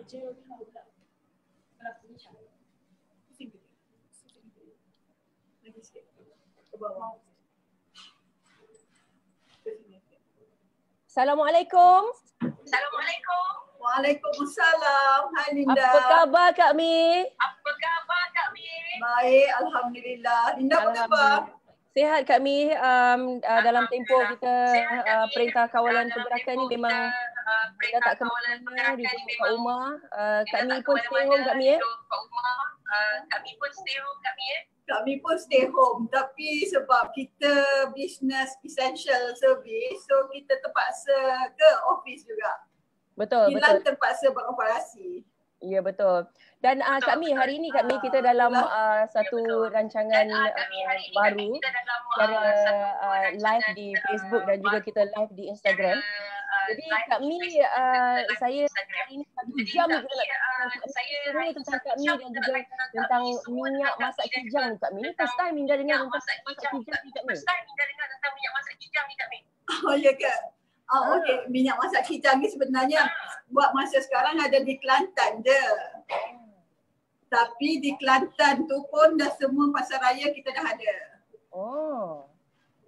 Lagi sikit. Ke bawah. Assalamualaikum. Assalamualaikum. Waalaikumsalam. Hai Linda. Apa khabar Kak Mi? Apa khabar Kak Mi? Baik, alhamdulillah. Linda apa khabar? Sihat Kak Mi. Dalam tempoh kita Perintah Kawalan Pergerakan ni memang kita tak ke mana-mana, duduk kat rumah. Kak Mi pun stay home Kak Mi Kami pun stay home Kak Mi Kami pun stay home, tapi sebab kita business essential service, so kita terpaksa ke office juga. Betul, Kilang betul. terpaksa beroperasi. Ya, betul. Dan Kak Mi, hari ni Kak Mi kita dalam satu rancangan baru secara live di Facebook dan juga kita live di Instagram. Jadi Kak Mi, saya hari ni 1 jam kita nak tanya tentang Kak Mi dan juga tentang minyak masak kijang ni Kak Mi. Ni first time Minda dengar tentang masak kijang ni Kak Mi. Oh ya ke? Oh okey, minyak masak kijang ni sebenarnya buat masa sekarang ada di Kelantan je. Tapi di Kelantan tu pun dah semua pasar raya kita dah ada. Oh.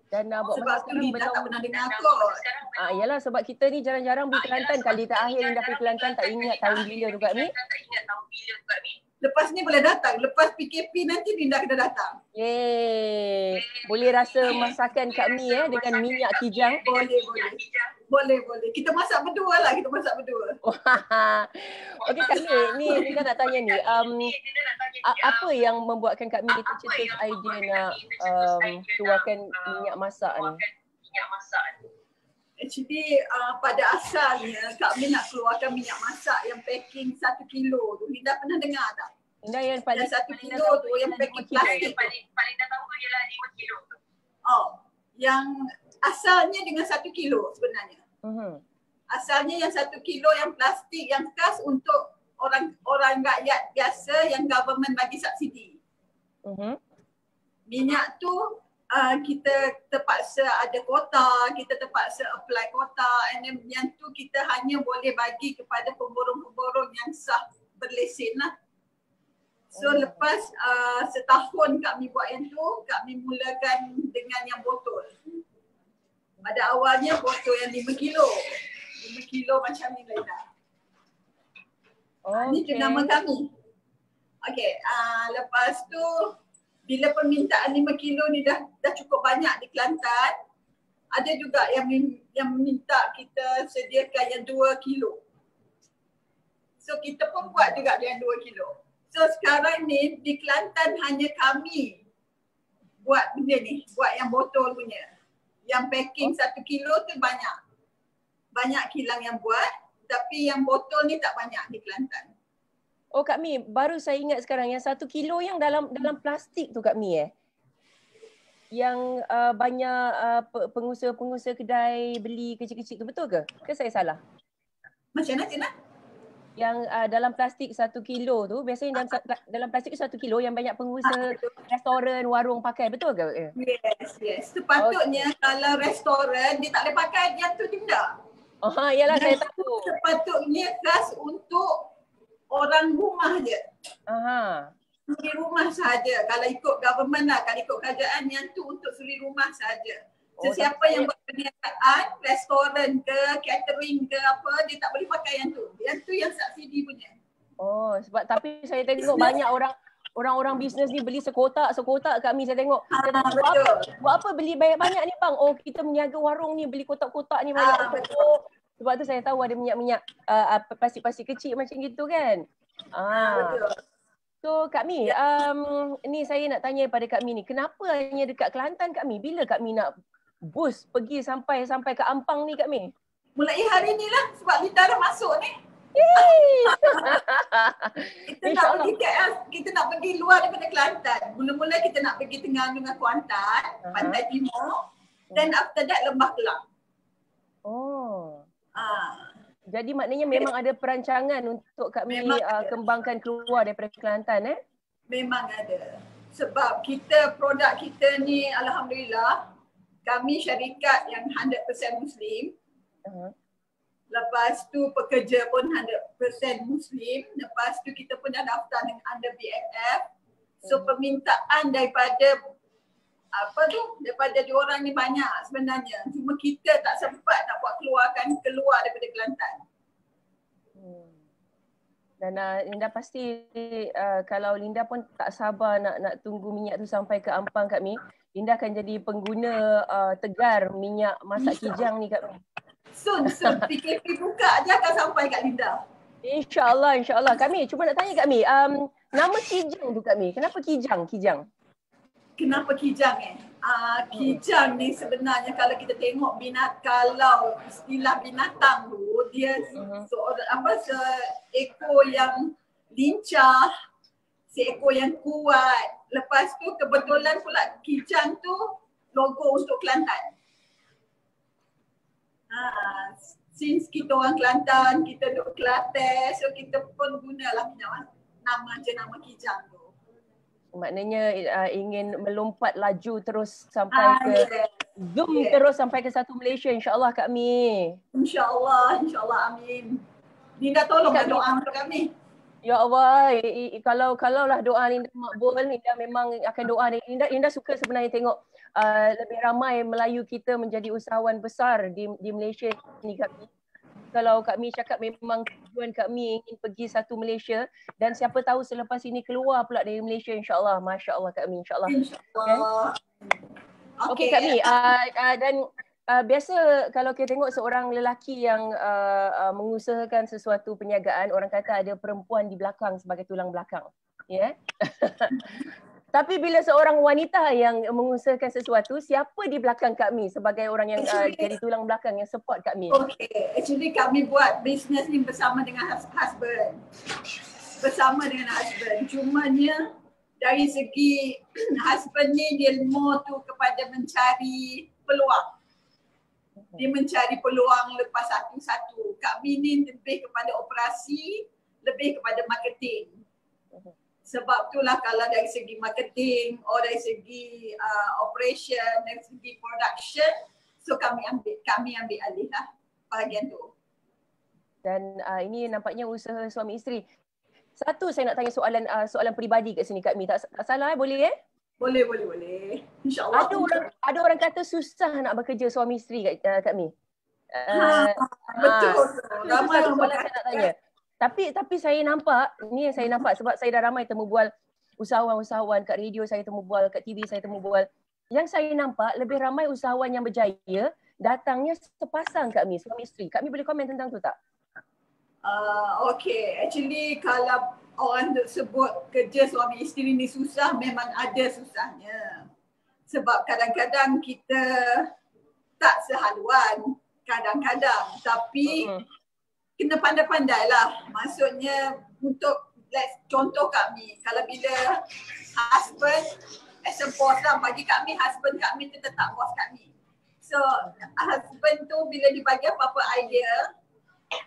Dan buat sebab tu Linda tak pernah dengar kot. Yalah sebab kita ni jarang-jarang pergi Kelantan. Kali terakhir Linda pergi Kelantan tak ingat tahun bila tu Kak Mi. Lepas ni boleh datang. Lepas PKP nanti Linda kena datang. Yeay. Boleh rasa masakan Kak Mi dengan minyak kijang. Boleh. Kita masak berdua lah. Okey Kak Mi, ni Linda nak tanya ni. Apa yang membuatkan Kak Mi tercetus idea nak keluarkan minyak masak ni? Actually pada asalnya Kak Mi nak keluarkan minyak masak yang packing 1 kilo tu. Linda pernah dengar tak? Linda yang paling 1 kilo tu yang packing plastik. Paling dah tahu ialah 5 kilo tu. Oh, yang asalnya dengan 1 kilo sebenarnya. Asalnya yang 1 kilo yang plastik yang khas untuk orang rakyat biasa yang government bagi subsidi. Minyak tu kita terpaksa ada kota, kita terpaksa apply kota, and then yang tu kita hanya boleh bagi kepada pemborong-pemborong yang sah berlesen lah. So lepas setahun kami buat yang tu, kami mulakan dengan yang botol. Pada awalnya botol yang 5 kilo. 5 kilo macam ni Laila. Ini tu nama kami. Okey, lepas tu bila permintaan 5 kilo ni dah cukup banyak di Kelantan, ada juga yang minta kita sediakan yang 2 kilo. So kita pun buat juga yang 2 kilo. So sekarang ni di Kelantan hanya kami buat benda ni, buat yang botol punya. Yang packing 1 kilo tu banyak. Banyak kilang yang buat, tapi yang botol ni tak banyak di Kelantan. Oh Kak Mi, baru saya ingat sekarang yang 1 kilo yang dalam plastik tu Kak Mi yang banyak pengusaha-pengusaha kedai beli kecil-kecil tu, betul ke? Ke saya salah? Macam mana? Yang dalam plastik 1 kilo tu, biasanya dalam plastik 1 kilo yang banyak pengusaha restoran, warung pakai, betul ke? Yes. Sepatutnya kalau restoran dia tak boleh pakai yang tu tidak. Yalah saya tahu. Sepatutnya khas untuk orang rumah je. Suri rumah sahaja. Kalau ikut government lah, kalau ikut kerajaan yang tu untuk suri rumah sahaja. Sesiapa yang buat perniagaan, restoran ke, catering ke apa, dia tak boleh pakai yang tu. Yang tu yang subsidi punya. Sebab tapi saya tengok banyak orang-orang bisnes ni beli sekotak kami saya tengok. Buat apa beli banyak-banyak ni bang? Kita meniaga warung ni beli kotak-kotak ni banyak. Sebab tu saya tahu ada minyak-minyak plastik-plastik kecil macam gitu kan. Betul. So Kak Mi, ni saya nak tanya pada Kak Mi ni, kenapa hanya dekat Kelantan Kak Mi? Bila Kak Mi nak boost pergi sampai ke Ampang ni Kak Mi? Mulai hari ni lah sebab Linda dah masuk ni. Kita nak pergi luar daripada Kelantan. Mula-mula kita nak pergi Terengganu, Kuantan, Pantai Timur, dan after that Lembah Kelang. Jadi maknanya memang ada perancangan untuk Kak Mi kembangkan keluar daripada Kelantan Memang ada. Sebab produk kita ni alhamdulillah kami syarikat yang 100% Muslim. Lepas tu pekerja pun 100% Muslim. Lepas tu kita pun dah daftar dengan under BFF. So permintaan daripada daripada diorang ni banyak sebenarnya. Cuma kita tak sempat nak buat keluar daripada Kelantan. Dan Linda pasti kalau Linda pun tak sabar nak tunggu minyak tu sampai ke Ampang Kak Mi, Linda akan jadi pengguna tegar minyak masak kijang ni Kak Mi. Soon PKP buka je akan sampai Kak Linda. InsyaAllah. Kak Mi, cuba nak tanya Kak Mi, nama kijang tu Kak Mi, kenapa kijang? Kenapa kijang kijang ni sebenarnya kalau kita tengok kalau istilah binatang tu dia seekor yang lincah, seekor yang kuat. Lepas tu kebetulan pula kijang tu logo untuk Kelantan. Since kita orang Kelantan, kita duduk Kelantan, so kita pun gunalah nama kijang tu. Maknanya ingin melompat laju terus sampai ke zoom terus sampai ke satu Malaysia, insyaAllah Kak Mi. InsyaAllah, amin. Linda tolonglah doa untuk kami. Ya Allah, kalau lah doa Linda makbul, Linda memang akan doa. Linda suka sebenarnya tengok lebih ramai Melayu kita menjadi usahawan besar di Malaysia ni Kak Mi. Kalau Kak Mi cakap memang tujuan Kak Mi ingin pergi satu Malaysia, dan siapa tahu selepas ini keluar pula dari Malaysia, insyaAllah. Masya Allah Kak Mi, insyaAllah. InsyaAllah. Okey Kak Mi, dan biasa kalau kita tengok seorang lelaki yang mengusahakan sesuatu perniagaan, orang kata ada perempuan di belakang sebagai tulang belakang. Ya. Tapi bila seorang wanita yang mengusahakan sesuatu, siapa di belakang Kak Mi sebagai orang yang jadi tulang belakang yang support Kak Mi? Okay, actually kami buat bisnes ni bersama dengan husband. Cumanya dari segi husband ni dia more tu kepada mencari peluang. Dia mencari peluang lepas satu-satu. Kak Mi ni lebih kepada operasi, lebih kepada marketing. Sebab itulah kalau dari segi marketing, dari segi operation, dari segi production, so kami ambil alih lah bahagian tu. Dan ini nampaknya usaha suami isteri. Satu saya nak tanya soalan peribadi kat sini Kak Mi, tak salah boleh Boleh. InsyaAllah. Ada orang kata susah nak bekerja suami isteri Kak Mi. Betul. Ramai soalan saya nak tanya. Tapi saya nampak, ni yang saya nampak sebab saya dah ramai temu bual usahawan-usahawan kat radio, saya temu bual kat TV, saya temu bual. Yang saya nampak lebih ramai usahawan yang berjaya datangnya sepasang Kak Mi, suami isteri. Kak Mi boleh komen tentang tu tak? Okay, actually kalau orang sebut kerja suami isteri ni susah, memang ada susahnya. Sebab kadang-kadang kita tak sehaluan, kadang-kadang. Tapi kena pandai-pandai lah. Maksudnya untuk contoh kami, kalau bila husband as a boss lah, bagi kami husband kami tu tetap bos kami. So husband tu bila dibagi apa-apa idea,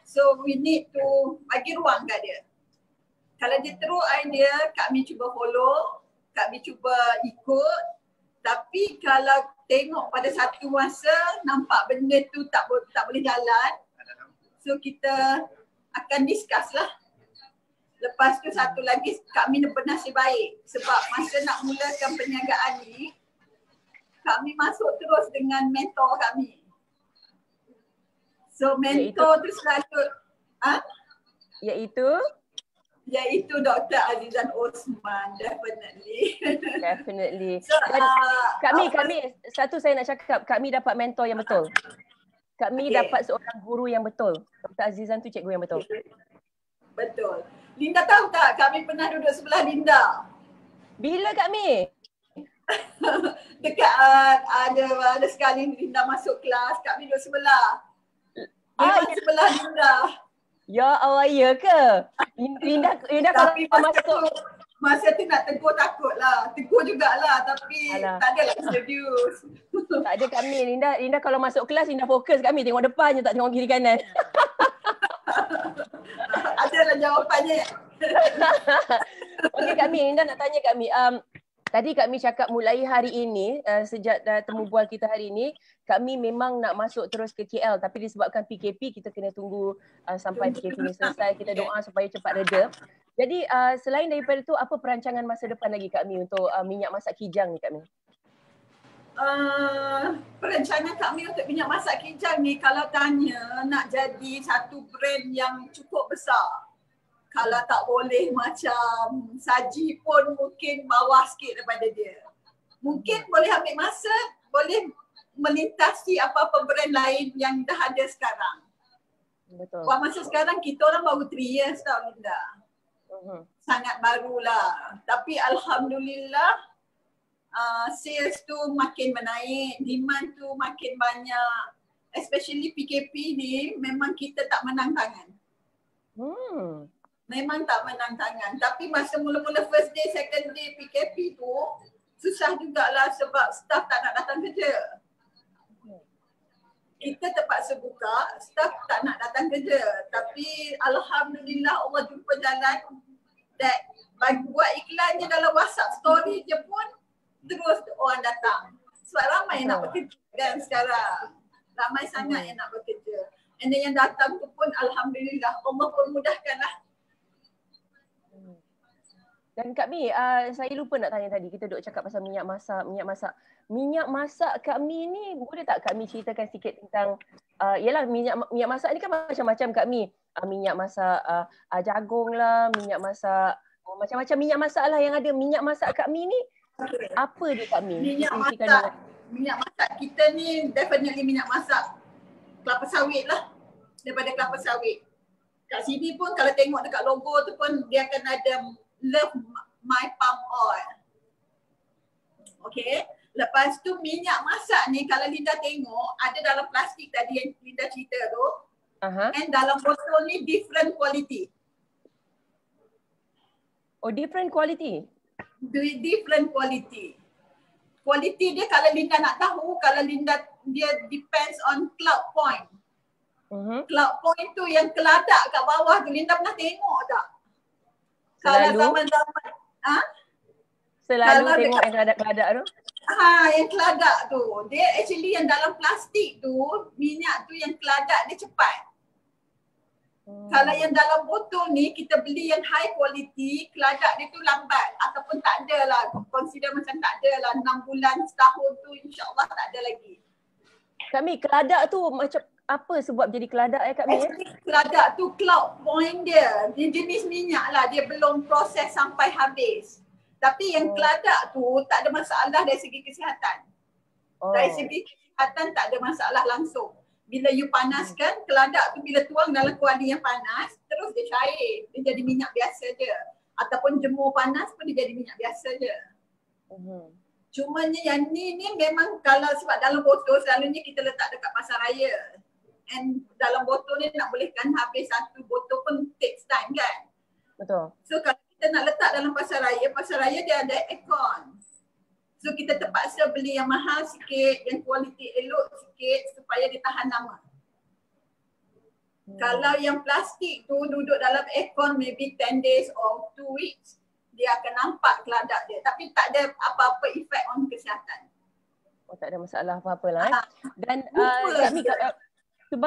so we need to bagi ruang kat dia. Kalau dia teruk idea, kami cuba follow, kami cuba ikut. Tapi kalau tengok pada satu masa nampak benda tu tak boleh jalan, so kita akan discuss lah. Lepas tu satu lagi kami bernasib baik sebab masa nak mulakan perniagaan ni, kami masuk terus dengan mentor kami. So mentor tu selalu Iaitu Dr. Azizan Osman, definitely. So, dan kami satu saya nak cakap, kami dapat mentor yang betul. Kami dapat seorang guru yang betul. Dr. Azizan tu cikgu yang betul. Betul. Linda tahu tak, kami pernah duduk sebelah Linda. Bila kami? Dekat ada sekali Linda masuk kelas, kami duduk sebelah. Sebelah Linda. Ya Allah, ya ke? Linda kalau masuk masa tu nak tegur takut lah. Tegur jugalah tapi tak adalah serius. Tak ada kami. Linda kalau masuk kelas, Linda fokus kami. Tengok depan je, tak tengok kiri kanan. Adalah jawapannya. Okey Kak Mi, Linda nak tanya Kak Mi. Tadi kami cakap mulai hari ini, sejak temu bual kita hari ini, kami memang nak masuk terus ke KL, tapi disebabkan PKP kita kena tunggu sampai PKP ni selesai. Kita doa supaya cepat reda. Jadi selain daripada itu, apa perancangan masa depan lagi kami untuk minyak masak Kijang ni kami? Perancangan kami untuk minyak masak Kijang ni, kalau tanya nak jadi satu brand yang cukup besar, kalau tak boleh macam Saji pun mungkin bawah sikit daripada dia. Mungkin boleh ambil masa, boleh melintasi apa-apa brand lain yang dah ada sekarang. Betul. Buat masa sekarang kita orang baru 3 years tau Linda. Sangat barulah. Tapi Alhamdulillah sales tu makin menaik, demand tu makin banyak. Especially PKP ni memang kita tak menang tangan. Memang tak menang tangan. Tapi masa mula-mula first day, second day PKP tu susah jugalah sebab staff tak nak datang kerja. Kita terpaksa buka, staff tak nak datang kerja. Tapi Alhamdulillah Allah jumpa jalan that buat iklan je dalam WhatsApp story je pun terus orang datang. Sebab ramai nak bekerja kan sekarang. Ramai sangat yang nak bekerja. And then yang datang tu pun Alhamdulillah Allah permudahkan lah. Dan Kak Mi, saya lupa nak tanya tadi, kita duk cakap pasal minyak masak. Minyak masak Kak Mi ni, boleh tak Kak Mi ceritakan sikit tentang, yalah minyak masak ni kan macam-macam Kak Mi. Minyak masak jagung lah, minyak masak, macam-macam minyak masak lah yang ada. Minyak masak Kak Mi ni, apa dia Kak Mi? Minyak masak kita ni definitely minyak masak kelapa sawit lah. Daripada kelapa sawit. Kat sini pun kalau tengok dekat logo tu pun dia akan ada Love My Palm Oil. Okay. Lepas tu minyak masak ni kalau Linda tengok ada dalam plastik tadi yang Linda cerita tu. And dalam botol ni different quality. Oh, different quality? Different quality. Quality dia kalau Linda nak tahu, kalau Linda dia depends on cloud point. Cloud point tu yang keladak kat bawah tu, Linda pernah tengok tak? Selalu? Kalau zaman-zaman Selalu tengok yang keladak-keladak tu? Yang keladak tu. Dia actually yang dalam plastik tu, minyak tu yang keladak dia cepat. Kalau yang dalam botol ni, kita beli yang high quality, keladak dia tu lambat. Ataupun tak ada lah, consider macam tak ada lah. 6 bulan, setahun tu insyaAllah tak ada lagi. Kak Mi, keladak tu macam apa sebab jadi keladak Kak Mi? Keladak tu cloud point dia. Dia jenis minyak lah, dia belum proses sampai habis. Tapi yang keladak tu tak ada masalah dari segi kesihatan. Dari segi kesihatan tak ada masalah langsung. Bila you panaskan, keladak tu bila tuang dalam kuali yang panas, terus dia cair. Dia jadi minyak biasa je. Ataupun jemur panas pun dia jadi minyak biasa je. Cumanya yang ni memang kalau sebab dalam botol selalunya kita letak dekat pasar raya. And dalam botol ni nak bolehkan habis satu botol pun takes time kan. Betul. So kalau kita nak letak dalam pasar raya dia ada aircon. So kita terpaksa beli yang mahal sikit, yang kualiti elok sikit supaya dia tahan lama. Kalau yang plastik tu duduk dalam aircon maybe 10 days or 2 weeks, dia akan nampak keladak dia. Tapi tak ada apa-apa efek on kesihatan. Oh, tak ada masalah apa-apa lah. Dan Kak Mi,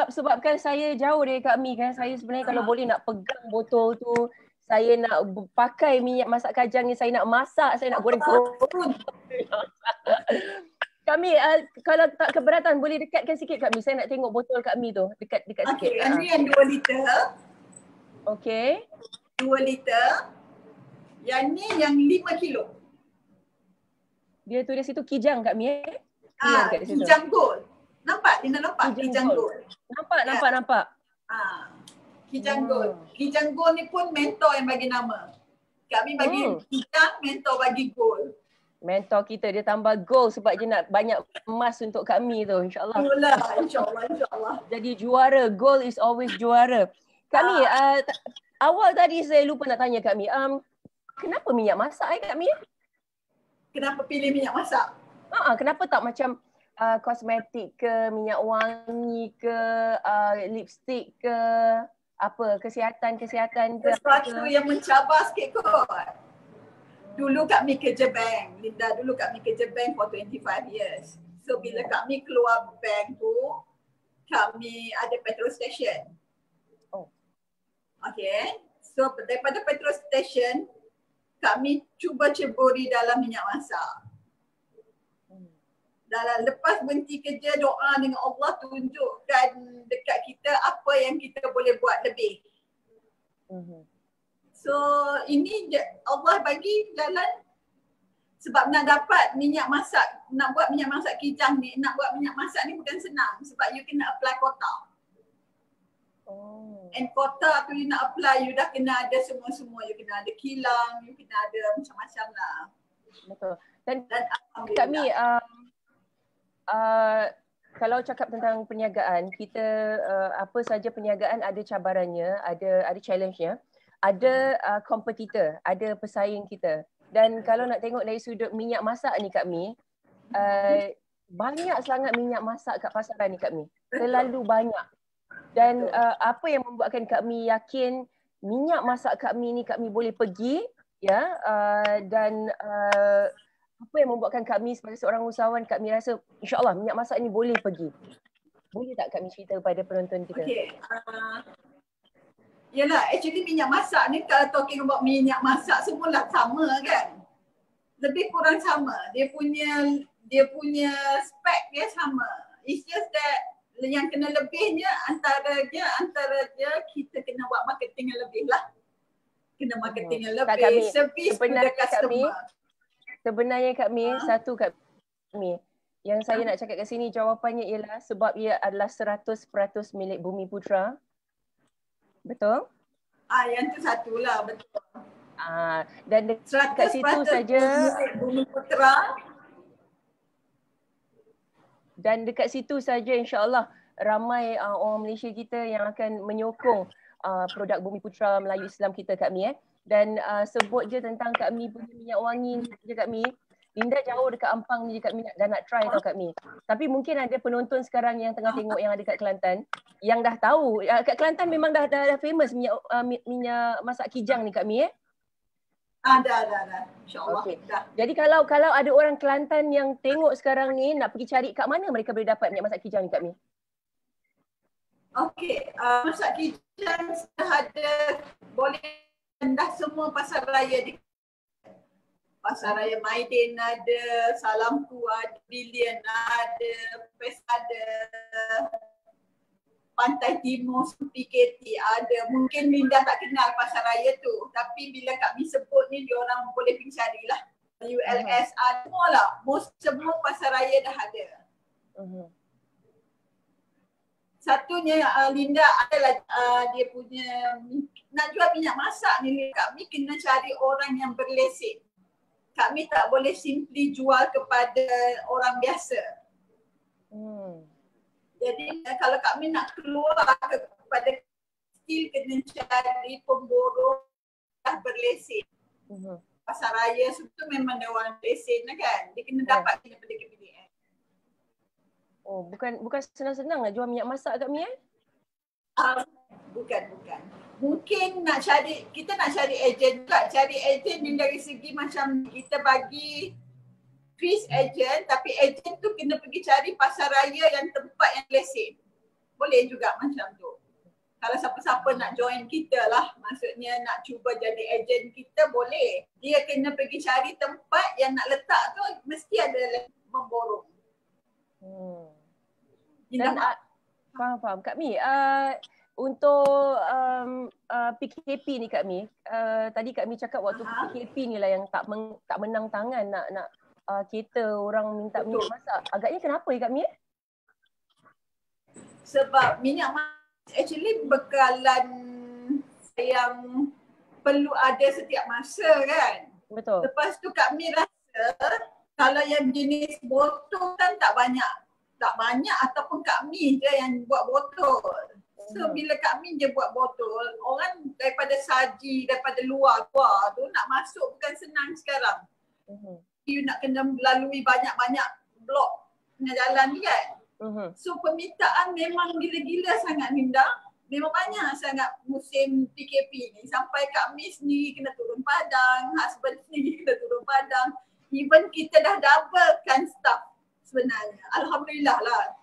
sebabkan saya jauh dari Kak Mi kan, saya sebenarnya kalau boleh nak pegang botol tu, saya nak pakai minyak masak Kajang ni, saya nak masak, saya nak goreng kerupuk. Kak Mi, kalau tak keberatan boleh dekatkan sikit Kak Mi, saya nak tengok botol Kak Mi tu, dekat sikit. Okey, ini yang 2 liter. Okey. 2 liter. Yang ni yang 5 kilo. Dia tulis situ Kijang Kak Mi Kijang Gold. Nampak? Lina nampak Kijang Gold. Nampak. Kijang Gold. Kijang Gold ni pun mentor yang bagi nama. Kami bagi Kijang, mentor bagi Gold. Mentor kita dia tambah gold sebab dia nak banyak emas untuk Kak Mi tu, insyaAllah. InsyaAllah. Jadi juara, gold is always juara. Kak Mi, awal tadi saya lupa nak tanya Kak Mi, kenapa minyak masak Kak Mi? Kenapa pilih minyak masak? Kenapa tak macam kosmetik ke, minyak wangi ke, lipstick ke, apa, kesihatan ke? Sesuatu yang mencabar sikit kot. Dulu kami kerja bank, Linda dulu kami kerja bank for 25 years. So bila kami keluar bank tu, kami ada petrol station. Oh. Okay, so daripada petrol station, kami cuba ceburi dalam minyak masak. Dalam lepas berhenti kerja, doa dengan Allah tunjukkan dekat kita apa yang kita boleh buat lebih. So ini Allah bagi jalan sebab nak dapat minyak masak, nak buat minyak masak kijang ni, nak buat minyak masak ni bukan senang sebab you kena apply quota. And quota tu you nak apply, you dah kena ada semua-semua. You kena ada kilang, you kena ada macam-macam lah. Betul. Dan kami kalau cakap tentang perniagaan, kita apa saja perniagaan ada cabarannya, ada challenge-nya. Ada kompetitor, ada pesaing kita. Dan kalau nak tengok dari sudut minyak masak ni Kak Mi, banyak sangat minyak masak kat pasaran ni Kak Mi. Terlalu banyak. Dan apa yang membuatkan Kak Mi yakin minyak masak Kak Mi ni Kak Mi boleh pergi, ya, dan apa yang membuatkan Kak Mi sebagai seorang usahawan Kak Mi rasa insya-Allah minyak masak ni boleh pergi. Boleh tak Kak Mi cerita kepada penonton kita? Okay. Yalah, actually minyak masak ni kalau talking about minyak masak semualah sama kan. Lebih kurang sama. Dia punya spek dia sama. It's just that yang kena lebihnya antara dia kita kena buat marketing yang lebih lah. Kena marketing yang lebih. Service to the customer. Sebenarnya Kak Mi, satu Kak Mi. Yang saya nak cakap kat sini jawapannya ialah sebab ia adalah 100% milik Bumi Putra. Betul? Yang tu satulah, betul. Dan dekat situ saja Bumi Putra. Dan dekat situ saja insya-Allah ramai orang Malaysia kita yang akan menyokong produk Bumi Putra Melayu Islam kita Kak Mi Dan sebut je tentang Kak Mi punya minyak wangi je Kak Mi. Linda jauh dekat Ampang ni Kak Mi dah nak try tau Kak Mi. Tapi mungkin ada penonton sekarang yang tengah tengok yang ada kat Kelantan yang dah tahu. Kat Kelantan memang dah famous minyak masak kijang ni Kak Mi Dah. InsyaAllah. Okay. Jadi kalau ada orang Kelantan yang tengok sekarang ni nak pergi cari kat mana mereka boleh dapat minyak masak kijang ni Kak Mi? Okey, masak kijang sudah ada, boleh dah semua pasar raya di Pasar Raya Maidin ada, Salamku ada, Billion ada, Pes ada, Pantai Timur, PKT ada. Mungkin Linda tak kenal pasar raya tu, tapi bila Kak Mi sebut ni diorang boleh pergi carilah. ULS ada, semua lah. Semua pasar raya dah ada. Satunya Linda adalah dia punya, nak jual minyak masak ni Kak Mi kena cari orang yang berlesen. Kami tak boleh simply jual kepada orang biasa. Jadi kalau kami nak keluar kepada still kena cari pemborong dah berlesen. Pasar raya tu memang ada orang lesen kan. Dia kena dapat daripada KPDN. Oh, bukan senang-senang nak jual minyak masak kat Mi Bukan. Mungkin kita nak cari ejen juga. Cari ejen yang dari segi macam kita bagi fees ejen, tapi ejen tu kena pergi cari pasar raya yang tempat yang lesen. Boleh juga macam tu. Kalau siapa-siapa nak join kita lah, maksudnya nak cuba jadi ejen kita boleh. Dia kena pergi cari tempat yang nak letak tu mesti ada memborong. Dan faham Kak Mi. Untuk PKP ni Kak Mi, tadi Kak Mi cakap waktu PKP ni lah yang tak menang tangan nak kereta orang minta minyak masak. Agaknya kenapa Kak Mi? Sebab minyak masak actually bekalan yang perlu ada setiap masa kan. Betul. Lepas tu Kak Mi rasa kalau yang jenis botol kan tak banyak ataupun Kak Mi je yang buat botol. So bila Kak Mi je buat botol, orang daripada saji, daripada luar tu nak masuk bukan senang sekarang. You nak kena melalui banyak-banyak blok tengah jalan ni kan. So permintaan memang gila-gila sangat Linda. Memang banyak sangat musim PKP ni sampai Kak Mi sendiri kena turun padang, husband sendiri kena turun padang. Even kita dah doublekan staff sebenarnya. Alhamdulillah lah.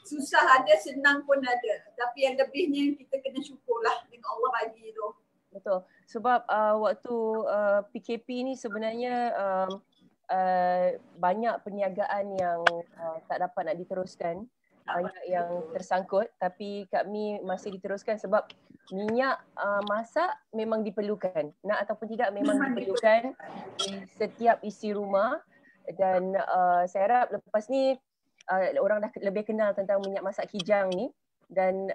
Susah ada, senang pun ada. Tapi yang lebihnya kita kena syukurlah dengan Allah bagi tu. Betul. Sebab waktu PKP ni sebenarnya banyak perniagaan yang tak dapat nak diteruskan. Banyak yang tersangkut, tapi kami masih diteruskan sebab minyak masak memang diperlukan. Nak ataupun tidak memang diperlukan di setiap isi rumah. Dan saya harap lepas ni orang dah lebih kenal tentang minyak masak Kijang ni. Dan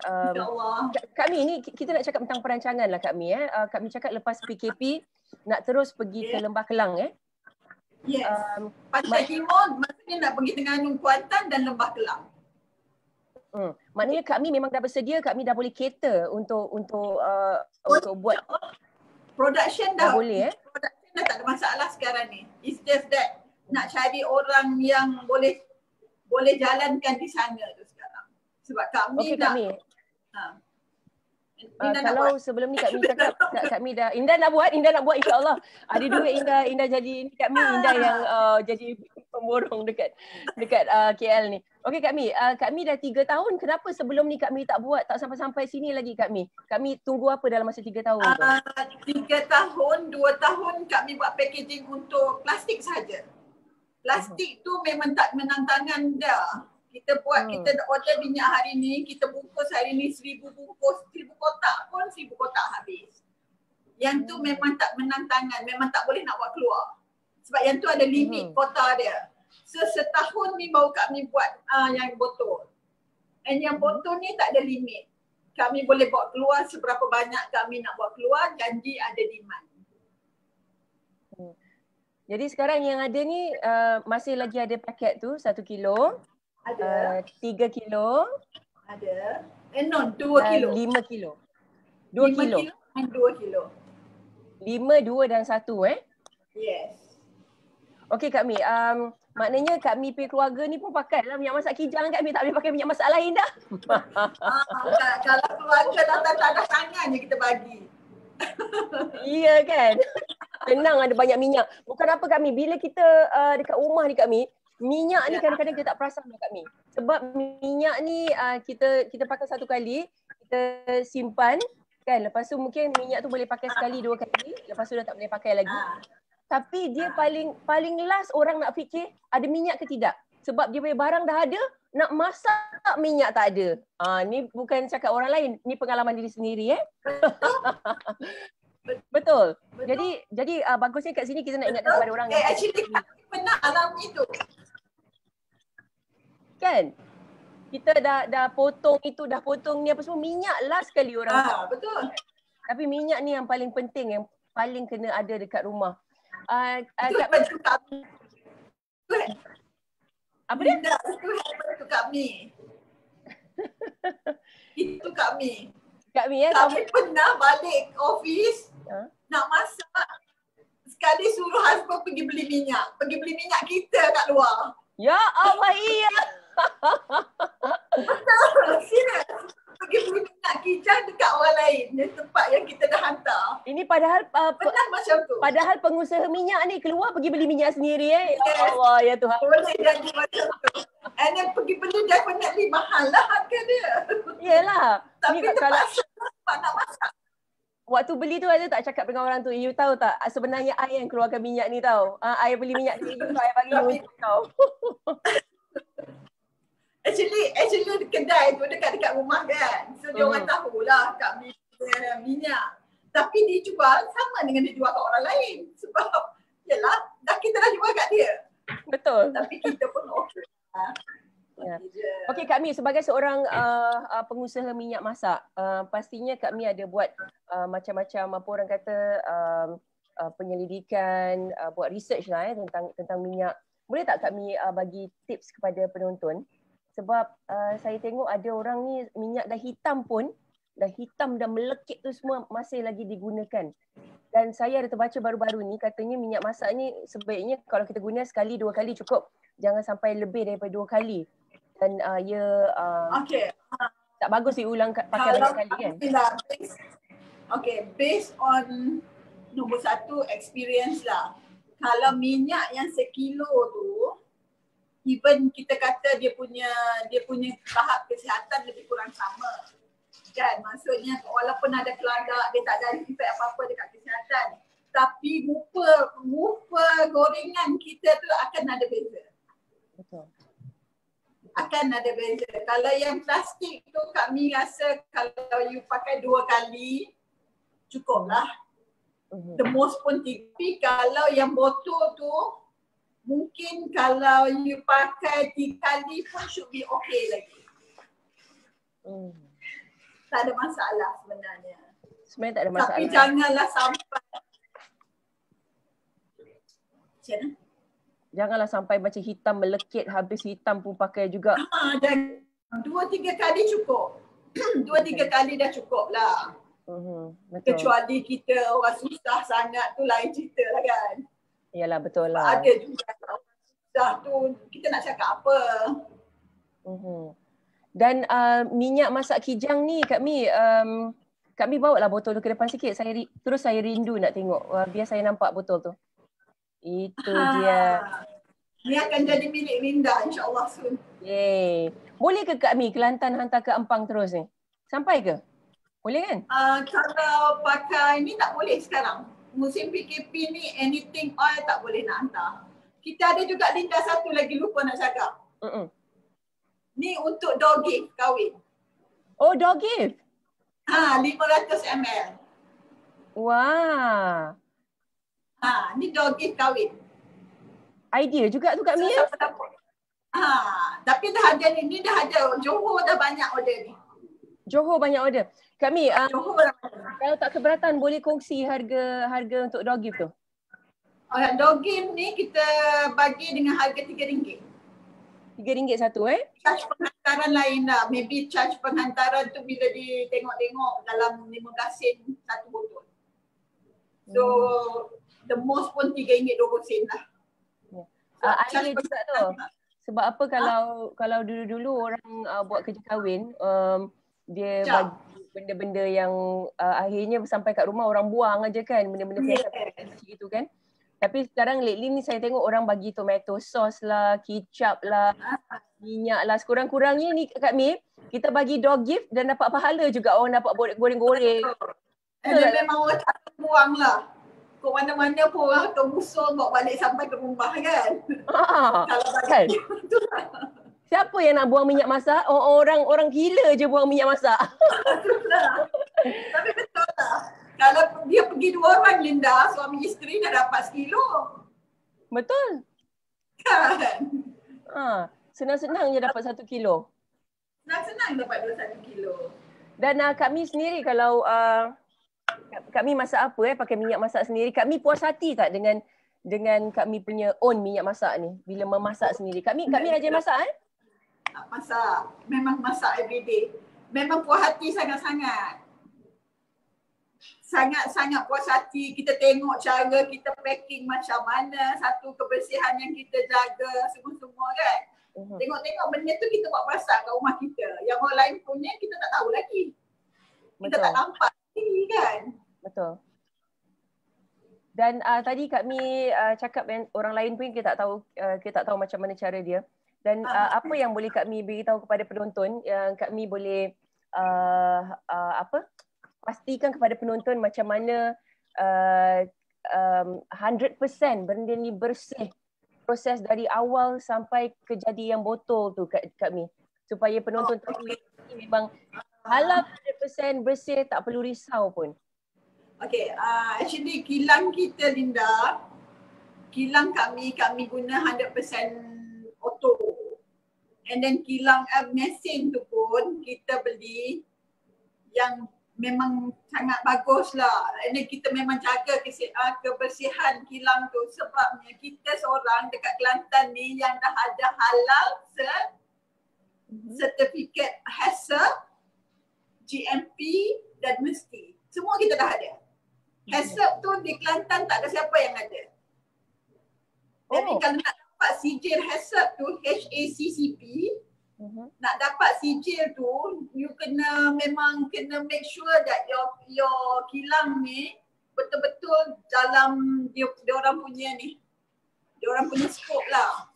kami ni kita nak cakap tentang perancangan lah kami kami cakap lepas PKP nak terus pergi ke Lembah Kelang Yes. Pantai Timur maksudnya nak pergi Terengganu, Kuantan dan Lembah Kelang. Maknanya kami memang dah bersedia, kami dah boleh cater untuk buat production dah boleh production dah tak ada masalah sekarang ni. It's just that nak cari orang yang boleh jalankan di sana tu sekarang. Sebab kami kalau sebelum ni kami cakap kami dah Indah nak buat insya-Allah. Ada duit Indah jadi kami Indah yang jadi pemborong dekat KL ni. Okey kami dah 3 tahun, kenapa sebelum ni kami tak buat, tak sampai sini lagi kami? Kami tunggu apa dalam masa 3 tahun tu? 3 tahun, 2 tahun kami buat packaging untuk plastik saja. Plastik tu memang tak menang tangan dah. Kita order minyak hari ni, kita bungkus hari ni 1000 bungkus, 1000 kotak pun 1000 kotak habis. Yang tu memang tak menang tangan, memang tak boleh nak buat keluar. Sebab yang tu ada limit kota dia. So setahun ni baru kami buat yang botol. And yang botol ni tak ada limit. Kami boleh bawa keluar seberapa banyak kami nak bawa keluar, janji ada demand. Jadi sekarang yang ada ni masih lagi ada paket tu 1 kilo. Ada. 3 kilo. Ada. 2 kilo. 5 kilo. 2 kilo. 5 kilo dan 2 kilo. 5, 2 dan 1 Yes. Okey Kak Mi, maknanya Kak Mi punya keluarga ni pun pakai lah minyak masak Kijang. Kak Mi tak boleh pakai minyak masak lain dah. Kalau keluarga datang tak ada tangan je kita bagi. Iya kan? Senang ada banyak minyak. Bukan apa Kak Mi, bila kita dekat rumah ni Kak Mi, minyak ni kadang-kadang kita tak perasan Kak Mi. Sebab minyak ni kita pakai satu kali, kita simpan kan. Lepas tu mungkin minyak tu boleh pakai sekali, 2 kali, lepas tu dah tak boleh pakai lagi. Tapi dia paling last orang nak fikir ada minyak ke tidak. Sebab dia punya barang dah ada, nak masak minyak tak ada. Ni bukan cakap orang lain, ni pengalaman diri sendiri Betul. Jadi bagusnya kat sini kita nak ingatkan kepada orang yang actually kami pernah alami tu. Kan? Kita dah potong itu, dah potong ni apa semua, minyak last kali orang betul. Tapi minyak ni yang paling penting, yang paling kena ada dekat rumah. Apa dia? Itu kami. Itu kami. Kami kami pernah balik office nak masak. Sekali suruh husband pergi beli minyak. Pergi beli minyak kita kat luar. Ya Allah, iya. Betul, serius. Pergi beli minyak Kijang dekat orang lain. Di tempat yang kita dah hantar. Ini padahal pernah macam tu. Padahal pengusaha minyak ni keluar pergi beli minyak sendiri Yes. Ya Allah, ya Tuhan. Boleh jadi macam tu. And then pergi beli definitely mahal lah harga dia. Yelah. Tapi terpaksa nak masak. Waktu beli tu ada tak cakap dengan orang tu, you tahu tak sebenarnya I yang keluarkan minyak ni tau. I beli minyak ni, I bagi you tau. Actually kedai tu dekat rumah kan. So dia orang tahulah kami minyak. Tapi dia jual sama dengan dia jual kat orang lain. Sebab yelah kita dah jual kat dia. Betul. Tapi kita pun okey. Ya. Okey Kak Mi, sebagai seorang pengusaha minyak masak, pastinya Kak Mi ada buat macam-macam apa orang kata penyelidikan, buat research lah tentang minyak. Boleh tak Kak Mi bagi tips kepada penonton? Sebab saya tengok ada orang ni minyak dah hitam pun, dah hitam dan melekit tu semua masih lagi digunakan. Dan saya ada terbaca baru-baru ni katanya minyak masak ni sebaiknya kalau kita guna sekali 2 kali cukup. Jangan sampai lebih daripada 2 kali. Dan tak bagus diulang pakai banyak kali kan? Okay, based on nombor satu experience lah. Kalau minyak yang sekilo tu, even kita kata dia punya tahap kesihatan lebih kurang sama. Kan, maksudnya walaupun ada keladak, dia tak ada efek apa-apa dekat kesihatan. Tapi rupa gorengan kita tu akan ada beza. Betul. Akan ada beza. Kalau yang plastik tu kami rasa kalau you pakai 2 kali cukup lah. The most pun 3. Tapi kalau yang botol tu mungkin kalau you pakai 3 kali pun should be okay lagi. Tak ada masalah sebenarnya. Sebenarnya tak ada masalah. Tapi janganlah sampai Janganlah sampai macam hitam melekit, habis hitam pun pakai juga. Dan 2-3 kali cukup. 2-3 kali dah cukup lah. Betul. Kecuali kita orang susah sangat tu lain cerita lah kan. Yalah, betul lah. Ada juga orang susah tu kita nak cakap apa. Dan minyak masak kijang ni Kak Mi, Kak Mi bawa lah botol tu ke depan sikit. Terus saya rindu nak tengok. Biar saya nampak botol tu. Itu dia. Ni akan jadi milik Linda insyaAllah soon. Yeay. Boleh ke Kak Mi Kelantan hantar ke Ampang terus ni? Sampai ke? Boleh kan? Kalau pakai ni tak boleh sekarang. Musim PKP ni anything oil tak boleh nak hantar. Kita ada juga Linda satu lagi lupa nak cakap. Ni untuk door gift kahwin. Oh, door gift? 500 ml. Wah. Ni door gift kahwin. Idea juga tu Kak Mi ya? Tapi dah ada ni dah ada. Johor dah banyak order ni. Johor banyak order. Kak Mi, Johor dah banyak. kalau tak keberatan boleh kongsi harga untuk door gift tu? Door gift ni kita bagi dengan harga RM3. RM3 satu Charge penghantaran lain lah. Maybe charge penghantaran tu bila ditengok-tengok dalam 15 sen satu botol. So the most pun RM3.20 lah. Idea juga tu. Sebab apa kalau dulu-dulu orang buat kerja kahwin, dia bagi benda-benda yang akhirnya sampai kat rumah orang buang aja kan, benda-benda macam gitu kan. Tapi sekarang lately ni saya tengok orang bagi tomato sauce lah, kicap lah, minyak lah. Sekurang-kurangnya ni Kak Mi, kita bagi door gift dan dapat pahala juga. Orang dapat goreng-goreng. Dan memang orang tak buang lah. Ke mana-mana pun orang akan usul bawa balik sampai ke rumah kan. Kalau bagi tu lah. Siapa yang nak buang minyak masak? Orang gila je buang minyak masak. Tapi betul lah. Kalau dia pergi 2 orang Linda, suami isteri dah dapat sekilo. Betul. Kan? Senang-senang je dapat 1 kilo. Senang-senang dapat 1 kilo. Dan Kak Mi sendiri kalau Kak Mi masak apa pakai minyak masak sendiri, Kak Mi puas hati tak dengan Kak Mi punya own minyak masak ni bila memasak sendiri? Kak Mi rajin masak Masak. Memang masak everyday. Memang puas hati sangat-sangat. Sangat-sangat puas hati. Kita tengok cara kita packing macam mana, satu kebersihan yang kita jaga, semua-semua kan. Tengok-tengok benda tu kita buat masak kat rumah kita. Yang orang lain punya kita tak tahu lagi. Kita tak nampak lagi kan. Betul. Dan tadi Kak Mi cakap orang lain pun kita tak tahu macam mana cara dia. Dan apa yang boleh Kak Mi beritahu kepada penonton yang Kak Mi boleh pastikan kepada penonton macam mana 100% benda ni bersih, proses dari awal sampai kejadian botol tu Kak Mi, supaya penonton tahu ini memang halal 100% bersih, tak perlu risau pun. Okay, actually kilang kita Linda, kilang kami guna 100% auto. And then kilang mesin tu pun kita beli yang memang sangat bagus lah. And then kita memang jaga kebersihan kilang tu sebabnya kita seorang dekat Kelantan ni yang dah ada halal sertifikat HACCP, GMP dan mesti. Semua kita dah ada. HACCP tu di Kelantan tak ada siapa yang ada. Tapi kalau nak dapat sijil HACCP tu, HACCP, nak dapat sijil tu, memang kena make sure that your kilang ni betul-betul betul dalam dia orang punya ni. Dia orang punya skop lah.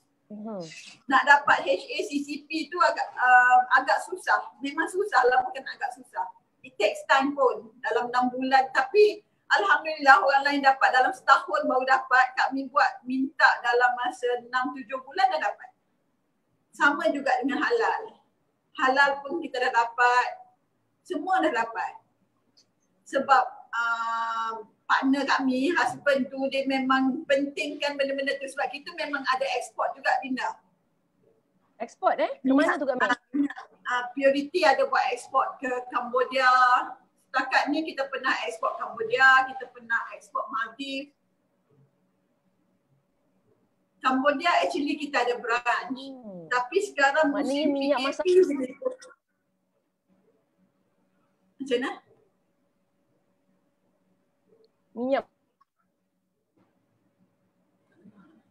Nak dapat HACCP tu agak susah. Memang susah lah, bukan agak susah. It takes time pun dalam 6 bulan. Tapi alhamdulillah orang lain dapat dalam setahun baru dapat. Kami buat minta dalam masa 6-7 bulan dah dapat. Sama juga dengan halal. Halal pun kita dah dapat. Semua dah dapat. Sebab partner kami, husband tu dia memang pentingkan benda-benda tu sebab kita memang ada ekspor juga, Linda. Ekspor ke mana tu Kak Mi? Purity ada buat ekspor ke Cambodia. Setakat ni kita pernah ekspor Cambodia, kita pernah ekspor Maldives. Cambodia actually kita ada branch. Tapi sekarang maknanya minyak masak macam mana? Minyak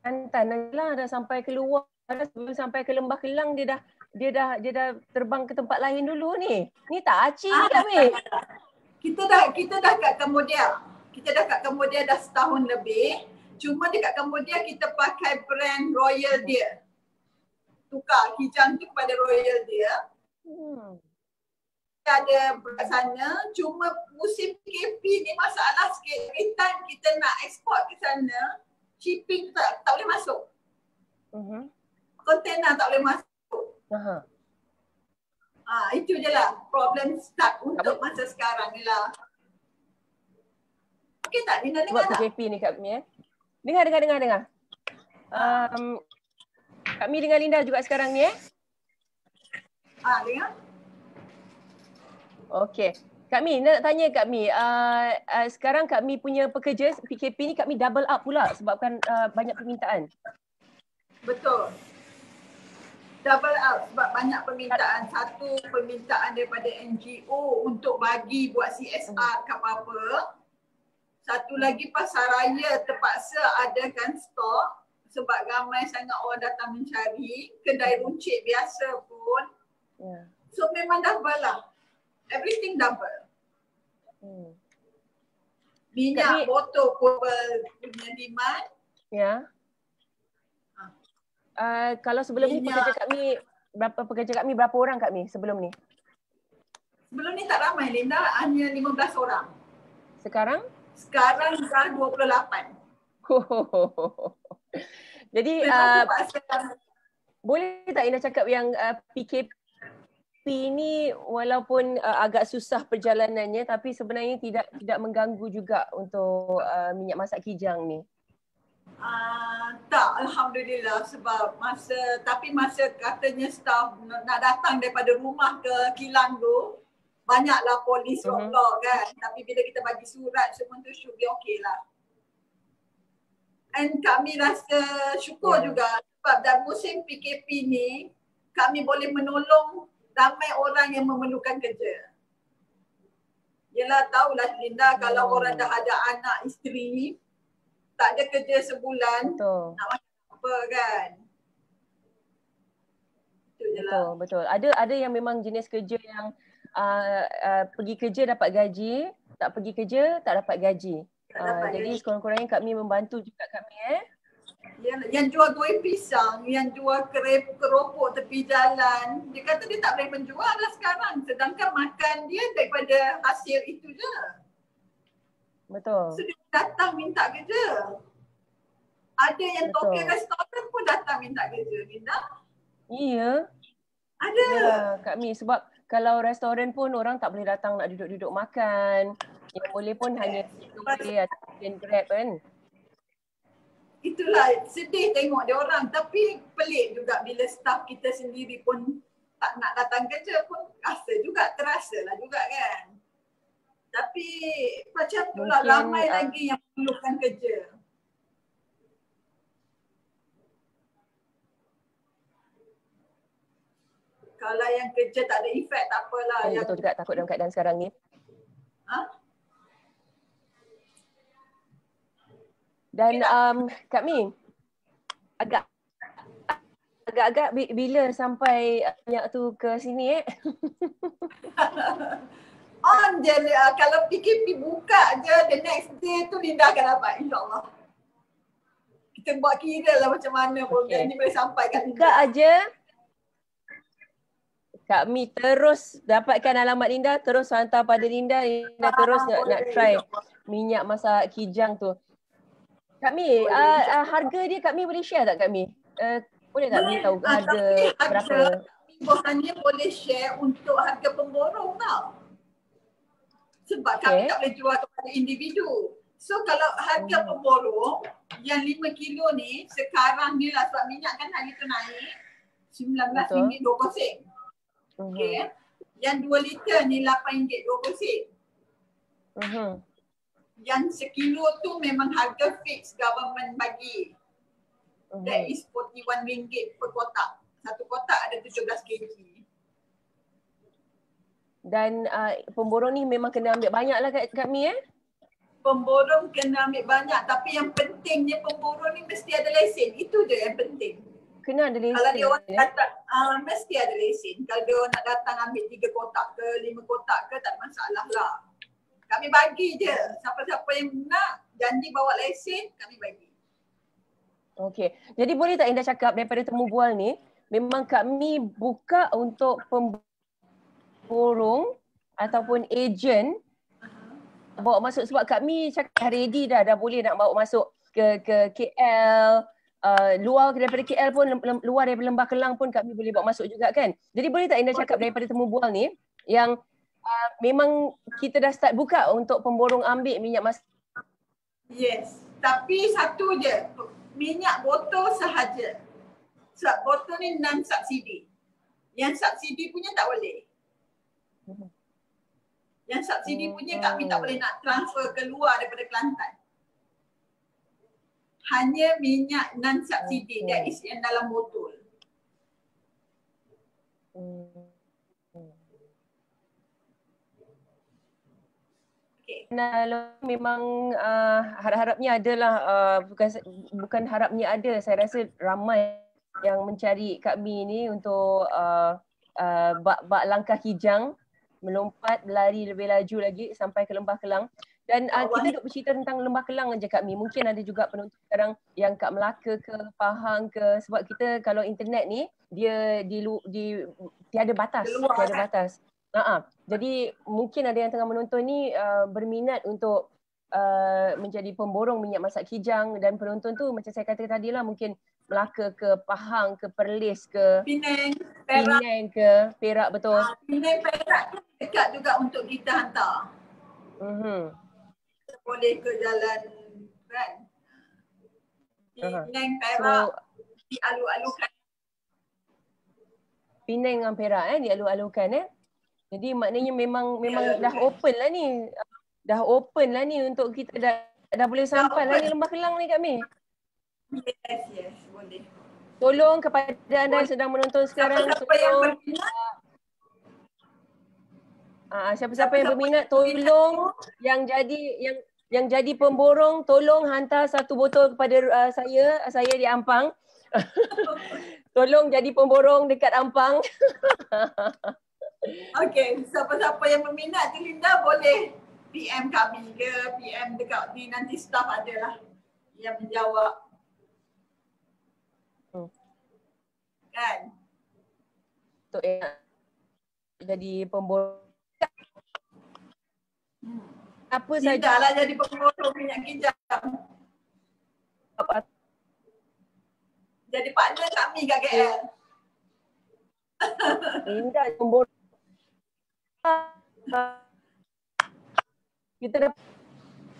Kelantan lah dah sampai keluar, sebelum sampai ke Lembah Kelang dia dah terbang ke tempat lain dulu ni. Ni tak aci ni kami. Kita dah kat Cambodia. Kita dah kat Cambodia dah setahun lebih. Cuma dekat Cambodia kita pakai brand Royal dia. Tukar kijang tu kepada Royal dia. Ada berat sana, cuma musim PKP ni masalah sikit. Every time kita nak ekspor ke sana, shipping tak boleh masuk. Kontainer tak boleh masuk. Itu je lah problem start untuk masa sekarang ni lah. Okey tak? Dengar sebab tak? PKP ni Kak Mi Dengar. Kak Mi dengan Linda juga sekarang ni Dengar. Okey. Kak Mi, nak tanya Kak Mi, sekarang Kak Mi punya pekerja PKP ni Kak Mi double up pula sebabkan banyak permintaan. Betul. Double up sebab banyak permintaan. Satu, permintaan daripada NGO untuk bagi buat CSR ke apa-apa. Satu lagi pasaraya terpaksa adakan stok sebab ramai sangat orang datang mencari. Kedai runcit biasa pun. So memang double lah. Everything double. Minyak botol pun punya demand. Ya. Kalau sebelum ni pekerja Kak Mi berapa orang Kak Mi sebelum ni? Sebelum ni tak ramai Linda, hanya 15 orang. Sekarang? Sekarang dah 28. Jadi boleh tak Ina cakap yang PKP ini walaupun agak susah perjalanannya tapi sebenarnya tidak mengganggu juga untuk minyak masak kijang ni? Tak, alhamdulillah sebab masa katanya staff nak datang daripada rumah ke kilang tu banyaklah polis roadblock kan, tapi bila kita bagi surat semua tu should be okay lah. And kami rasa syukur juga sebab dalam musim PKP ni kami boleh menolong ramai orang yang memerlukan kerja. Yelah tahulah Linda, kalau orang dah ada anak isteri, tak ada kerja sebulan, nak makan apa kan? Itu je lah. Betul. Ada yang memang jenis kerja yang pergi kerja dapat gaji, tak pergi kerja tak dapat gaji. Jadi sekurang-kurangnya kami membantu juga kami Yang jual goreng pisang, yang jual keropok tepi jalan, dia kata dia tak boleh menjual dah sekarang. Sedangkan makan dia daripada hasil itu je. Betul. So dia datang minta kerja. Ada yang token restoran pun datang minta kerja, Linda. Iya. Ada. Ya, Kak Mi, sebab kalau restoran pun orang tak boleh datang nak duduk-duduk makan. Yang boleh pun hanya boleh atau Grab kan. Itulah sedih tengok dia orang, tapi pelik juga bila staff kita sendiri pun tak nak datang kerja pun terasa lah juga kan. Tapi macam itulah ramai lagi yang perlukan kerja. Kalau yang kerja tak ada efek tak apalah. Betul juga, takut dalam keadaan sekarang ni. Dan Kak Mi, agak-agak bila sampai minyak tu ke sini On je, kalau PKP buka je, the next day tu Linda akan dapat, insyaAllah. Kita buat kira lah macam mana program ni boleh sampai kat Linda. Buka aja, kami terus dapatkan alamat Linda, terus hantar pada Linda. Linda terus nak try minyak masak kijang tu. Kami, harga dia Kak Mi boleh share tak Kak Mi? Boleh tak beritahu harga berapa? Hanya boleh share untuk harga pemborong tau. Sebab kami tak boleh jual kepada individu. So kalau harga pemborong yang 5 kilo ni sekarang ni lah sebab minyak kan hari tu naik RM19.20. Okay. Yang 2 liter ni RM8.20. Yang sekilo tu memang harga fix government bagi. That is RM41 per kotak. Satu kotak ada 17 kg. Dan pemborong ni memang kena ambil banyak lah kat Mi Pemborong kena ambil banyak, tapi yang pentingnya pemborong ni mesti ada lesen. Itu je yang penting. Kena ada lesen. Kalau dia orang datang, mesti ada lesen. Kalau dia orang nak datang ambil 3 kotak ke 5 kotak ke, tak ada masalah lah. Kami bagi je. Siapa-siapa yang nak janji bawa lesen, kami bagi. Okey. Jadi boleh tak Indah cakap daripada temu bual ni, memang kami buka untuk pemborong ataupun ejen bawa masuk, sebab kami cakap ready dah boleh nak bawa masuk ke KL, luar daripada KL pun, luar daripada Lembah Kelang pun kami boleh bawa masuk juga kan. Jadi boleh tak Indah cakap daripada temu bual ni yang memang kita dah start buka untuk pemborong ambil minyak masak? Yes, tapi satu je, minyak botol sahaja. Sebab botol ni non-subsidi. Yang subsidi punya tak boleh. Yang subsidi punya kami tak boleh nak transfer keluar daripada Kelantan. Hanya minyak non-subsidi, that is yang dalam botol. Nah, memang harap-harapnya adalah bukan harapnya ada, saya rasa ramai yang mencari Kak Mi ni untuk bak langkah kijang, melompat, berlari lebih laju lagi sampai ke Lembah Kelang. Dan kita duk bercerita tentang Lembah Kelang aja Kak Mi. Mungkin ada juga penonton sekarang yang kat Melaka ke, Pahang ke, sebab kita kalau internet ni dia tiada batas, tiada batas. Jadi mungkin ada yang tengah menonton ni berminat untuk menjadi pemborong minyak masak kijang, dan penonton tu macam saya kata tadi lah, mungkin Melaka ke, Pahang ke, Perlis ke, Penang ke, Perak, betul. Penang, Perak tu dekat juga untuk kita hantar. Boleh ke jalan kan. Penang, Perak dialu-alukan. Penang dengan Perak dialu-alukan Jadi maknanya memang dah open lah ni. Dah open lah ni untuk kita dah boleh sampai lah ni Lembah Kelang ni Kak Mi. Yes, boleh. Tolong kepada anda yang sedang menonton sekarang, tolong siapa-siapa yang berminat, tolong yang jadi pemborong, tolong hantar 1 botol kepada saya di Ampang. Tolong jadi pemborong dekat Ampang. Okey, siapa-siapa yang berminat tu Linda boleh PM kami ke, PM dekat ni, nanti staff adalah yang menjawab. Kan? Untuk jadi pemborong. Apa saja? Tidak lah jadi pemborong minyak kijang. Jadi partner kami kat KL. Indah pemborong. Kita dah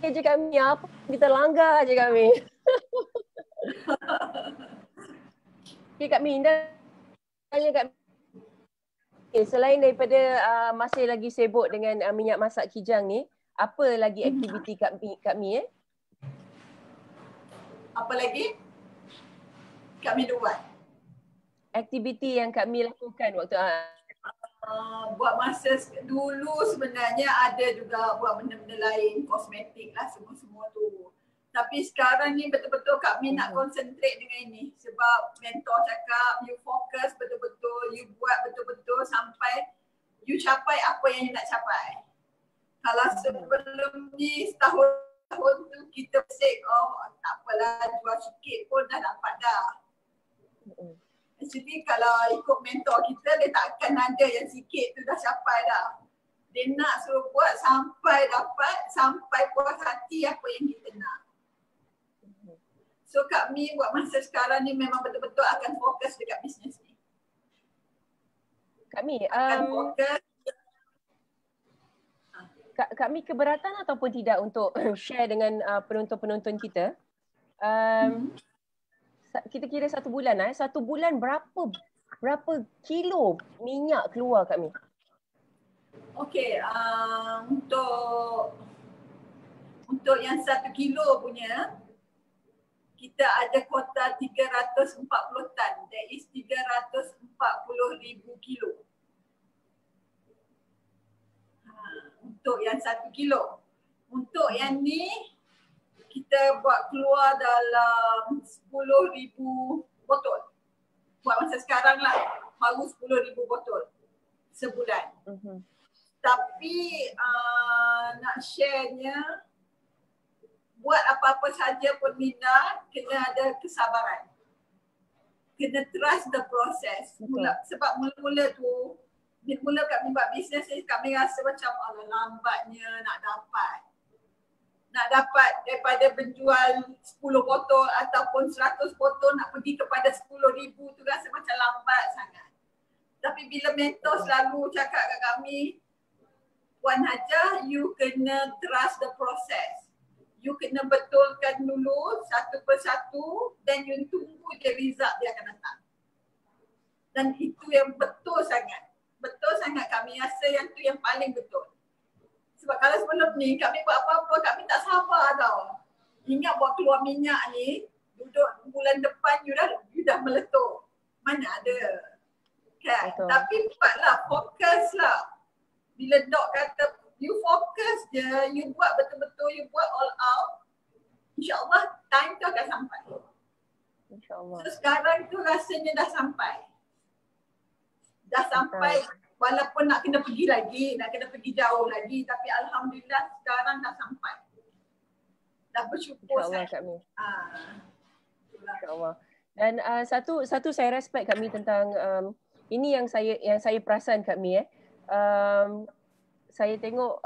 je kami, apa kita langgar je kami. Okay, Kak Mi, Indah tanya Kak Mi, selain daripada masih lagi sibuk dengan minyak masak kijang ni, apa lagi aktiviti Kak Mi Apa lagi? Kak Mi buat? Aktiviti yang Kak Mi lakukan waktu buat masa dulu sebenarnya ada juga buat benda-benda lain, kosmetik lah, semua-semua tu. Tapi sekarang ni betul-betul Kak Mi nak concentrate dengan ini. Sebab mentor cakap, you fokus betul-betul, you buat betul-betul sampai you capai apa yang you nak capai. Kalau sebelum ni setahun tu kita bersik, tak apalah jual sikit pun dah dapat dah. Actually kalau ikut mentor kita, dia tak akan ada yang sikit tu dah capai dah. Dia nak suruh buat sampai dapat, sampai puas hati apa yang kita nak. So Kak Mi buat masa sekarang ni memang betul-betul akan fokus dekat bisnes ni. Kak Mi, akan fokus. Kak Mi keberatan ataupun tidak untuk share dengan penonton-penonton kita? Kita kira 1 bulan 1 bulan berapa kilo minyak keluar Kak Mi? Okey, untuk yang 1 kilo punya, kita ada kuota 340 tan, that is 340,000 kilo. Untuk yang 1 kilo. Untuk yang ni, kita buat keluar dalam 10,000 botol. Buat masa sekarang lah, baru 10,000 botol sebulan. Tapi nak share-nya, buat apa-apa saja pun minat, kena ada kesabaran. Kena trust the process. Sebab mula-mula tu, mula kami buat bisnes ni, kami rasa macam lambatnya nak dapat daripada menjual 10 botol ataupun 100 botol nak pergi kepada 10,000 tu rasa macam lambat sangat. Tapi bila mentor selalu cakap kat kami, Puan Hajah, you kena trust the process. You kena betulkan dulu satu persatu dan you tunggu je result dia akan datang. Dan itu yang betul sangat. Betul sangat, kami rasa yang tu yang paling betul. Sebab kalau sebelum ni kami buat apa-apa, kami tak sabar tau. Ingat buat keluar minyak ni, duduk bulan depan you dah meletup. Mana ada. Kan? Betul. Tapi buatlah, fokus lah. Bila dok kata you fokus je, you buat betul-betul, you buat all out, InsyaAllah time tu akan sampai. InsyaAllah. So sekarang tu rasanya dah sampai. Dah sampai, walaupun nak kena pergi lagi, nak kena pergi jauh lagi, tapi Alhamdulillah sekarang dah sampai. Dah bersyukur InsyaAllah saya. Kak Mi. InsyaAllah. Dan satu saya respect Kak Mi tentang ini yang saya perasan Kak Mi saya tengok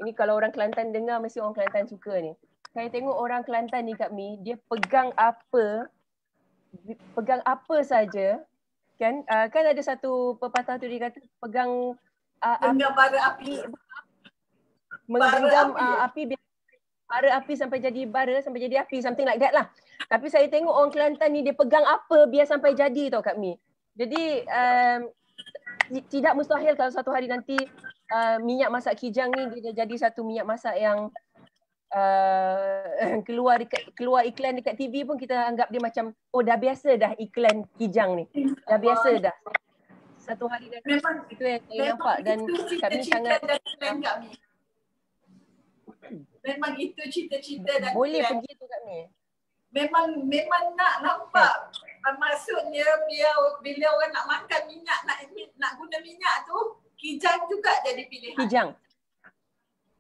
ini kalau orang Kelantan dengar mesti orang Kelantan suka ni. Saya tengok orang Kelantan ni Kak Mi, dia pegang apa saja kan ada satu pepatah tu dia kata pegang bara api. Menggenggam api bara api sampai jadi bara, sampai jadi api, something like that lah. Tapi saya tengok orang Kelantan ni dia pegang apa biar sampai jadi tau Kak Mi. Jadi tidak mustahil kalau satu hari nanti minyak masak Kijang ni dia jadi satu minyak masak yang keluar iklan dekat TV pun kita anggap dia macam dah biasa dah iklan Kijang ni. Dah biasa dah. Satu hari dah. Memang itu yang saya nampak dan kami sangat memang itu cita-cita dan boleh plan. pergi tu Kak Mi. Memang nak nampak. Maksudnya bila orang nak makan minyak, nak guna minyak tu, Kijang juga jadi pilihan. Kijang.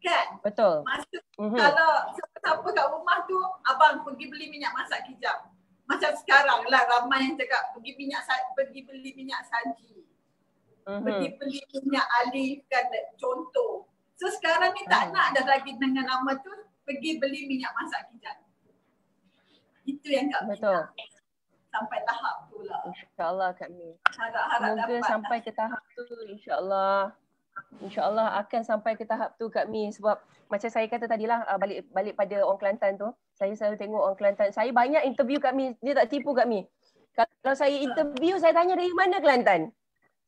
Kan? Betul. Maksud kalau siapa-siapa kat rumah tu, abang pergi beli minyak masak Kijang. Macam sekarang lah ramai yang cakap pergi beli minyak saji. Pergi beli minyak alif kan, contoh. So sekarang ni tak nak dah lagi dengan nama tu, pergi beli minyak masak Kijang. Itu yang Kak Mi nak. Sampai tahap tu lah. InsyaAllah Kak Mi. Harap-harap semoga sampai ke tahap tu insyaAllah. InsyaAllah akan sampai ke tahap tu Kak Mi. Sebab macam saya kata tadilah balik pada orang Kelantan tu. Saya selalu tengok orang Kelantan. Saya banyak interview Kak Mi. Dia tak tipu Kak Mi. Kalau saya interview, saya tanya dari mana Kelantan?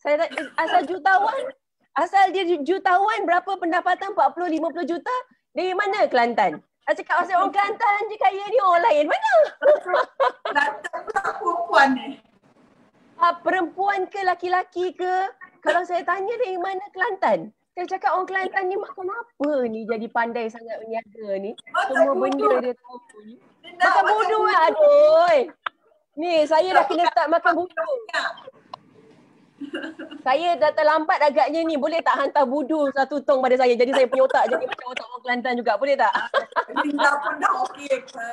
Saya asal jutawan. Asal dia jutawan, berapa pendapatan 40-50 juta? Dari mana Kelantan? Saya cakap asal orang Kelantan je kaya ni, orang lain mana? Kelantan pula perempuan ni. Perempuan ke laki-laki ke? Kalau saya tanya dari mana Kelantan? Saya cakap orang Kelantan ni makan apa ni jadi pandai sangat berniaga ni? Semua benda dia tahu ni. Makan bodoh lah, aduh. Ni saya dah kena start makan bodoh. Saya dah terlambat agaknya ni. Boleh tak hantar budu satu tong pada saya? Jadi saya punya otak jadi macam otak orang Kelantan juga. Boleh tak? Linda pun dah okey ke.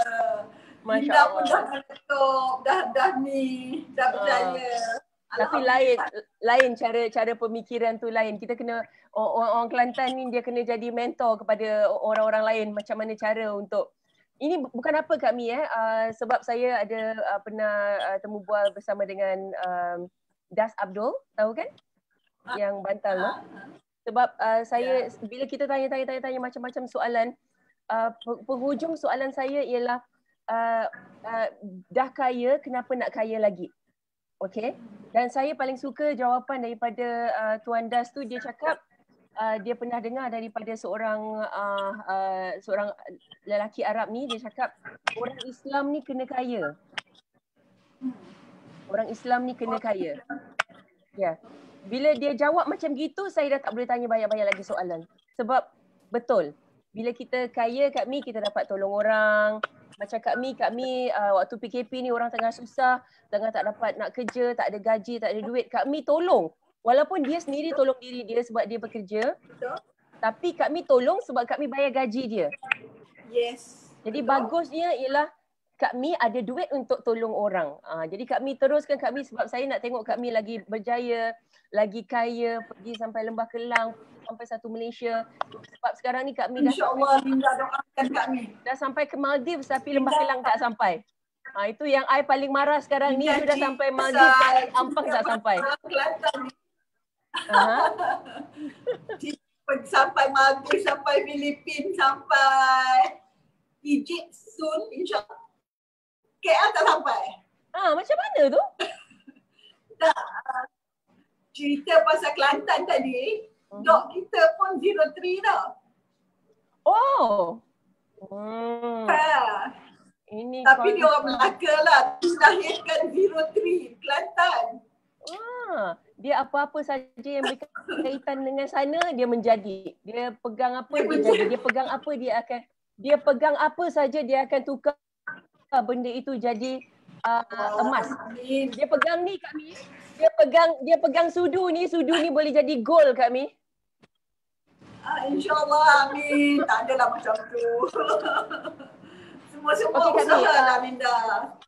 Masya Linda pun dah Allah. meletup, dah ni, dah berjaya. Tapi lain cara pemikiran tu lain. Kita kena orang Kelantan ni dia kena jadi mentor kepada orang-orang lain macam mana cara untuk ini bukan apa Kak Mi sebab saya ada pernah temu bual bersama dengan Das Abdul, tahu kan? Yang Bantal tu. Sebab saya bila kita tanya macam-macam soalan, penghujung soalan saya ialah dah kaya, kenapa nak kaya lagi? Okay. Dan saya paling suka jawapan daripada Tuan Das tu. Dia cakap dia pernah dengar daripada seorang lelaki Arab ni. Dia cakap orang Islam ni kena kaya. Orang Islam ni kena kaya. Ya. Bila dia jawab macam gitu, saya dah tak boleh tanya banyak-banyak lagi soalan. Sebab betul. Bila kita kaya Kak Mi, kita dapat tolong orang. Macam Kak Mi waktu PKP ni orang tengah susah, tengah tak dapat nak kerja, tak ada gaji, tak ada duit. Kak Mi tolong. Walaupun dia sendiri tolong diri dia sebab dia bekerja. Tapi Kak Mi tolong sebab Kak Mi bayar gaji dia. Yes. Jadi bagusnya ialah Kak Mi ada duit untuk tolong orang. Jadi Kak Mi teruskan Kak Mi sebab saya nak tengok Kak Mi lagi berjaya, lagi kaya, pergi sampai Lembah Kelang, sampai satu Malaysia. Sebab sekarang ni Kak Mi InsyaAllah Linda doakan Kak Mi. Dah sampai ke Maldives tapi Lembah Kelang tak sampai. Itu yang I paling marah sekarang ni. Dia dah sampai Maldives, sekarang Ampang tak sampai. Sampai Maldives, sampai Filipina, sampai Egypt soon, insyaAllah. KL tak sampai. Macam mana tu? Tak. Cerita pasal Kelantan tadi, dok kita pun 03 dah. Oh. Ini tapi dia orang Melaka lah. Dilahirkan 03 Kelantan. Dia apa-apa saja yang berkaitan dengan sana dia menjadi. Dia pegang apa dia jadi. Dia pegang apa dia pegang apa saja dia akan tukar benda itu jadi emas. Dia pegang ni Kak Mi. Dia pegang sudu ni boleh jadi gold Kak Mi. InsyaAllah, amin. Tak adalah macam tu. Semua usaha lah Linda.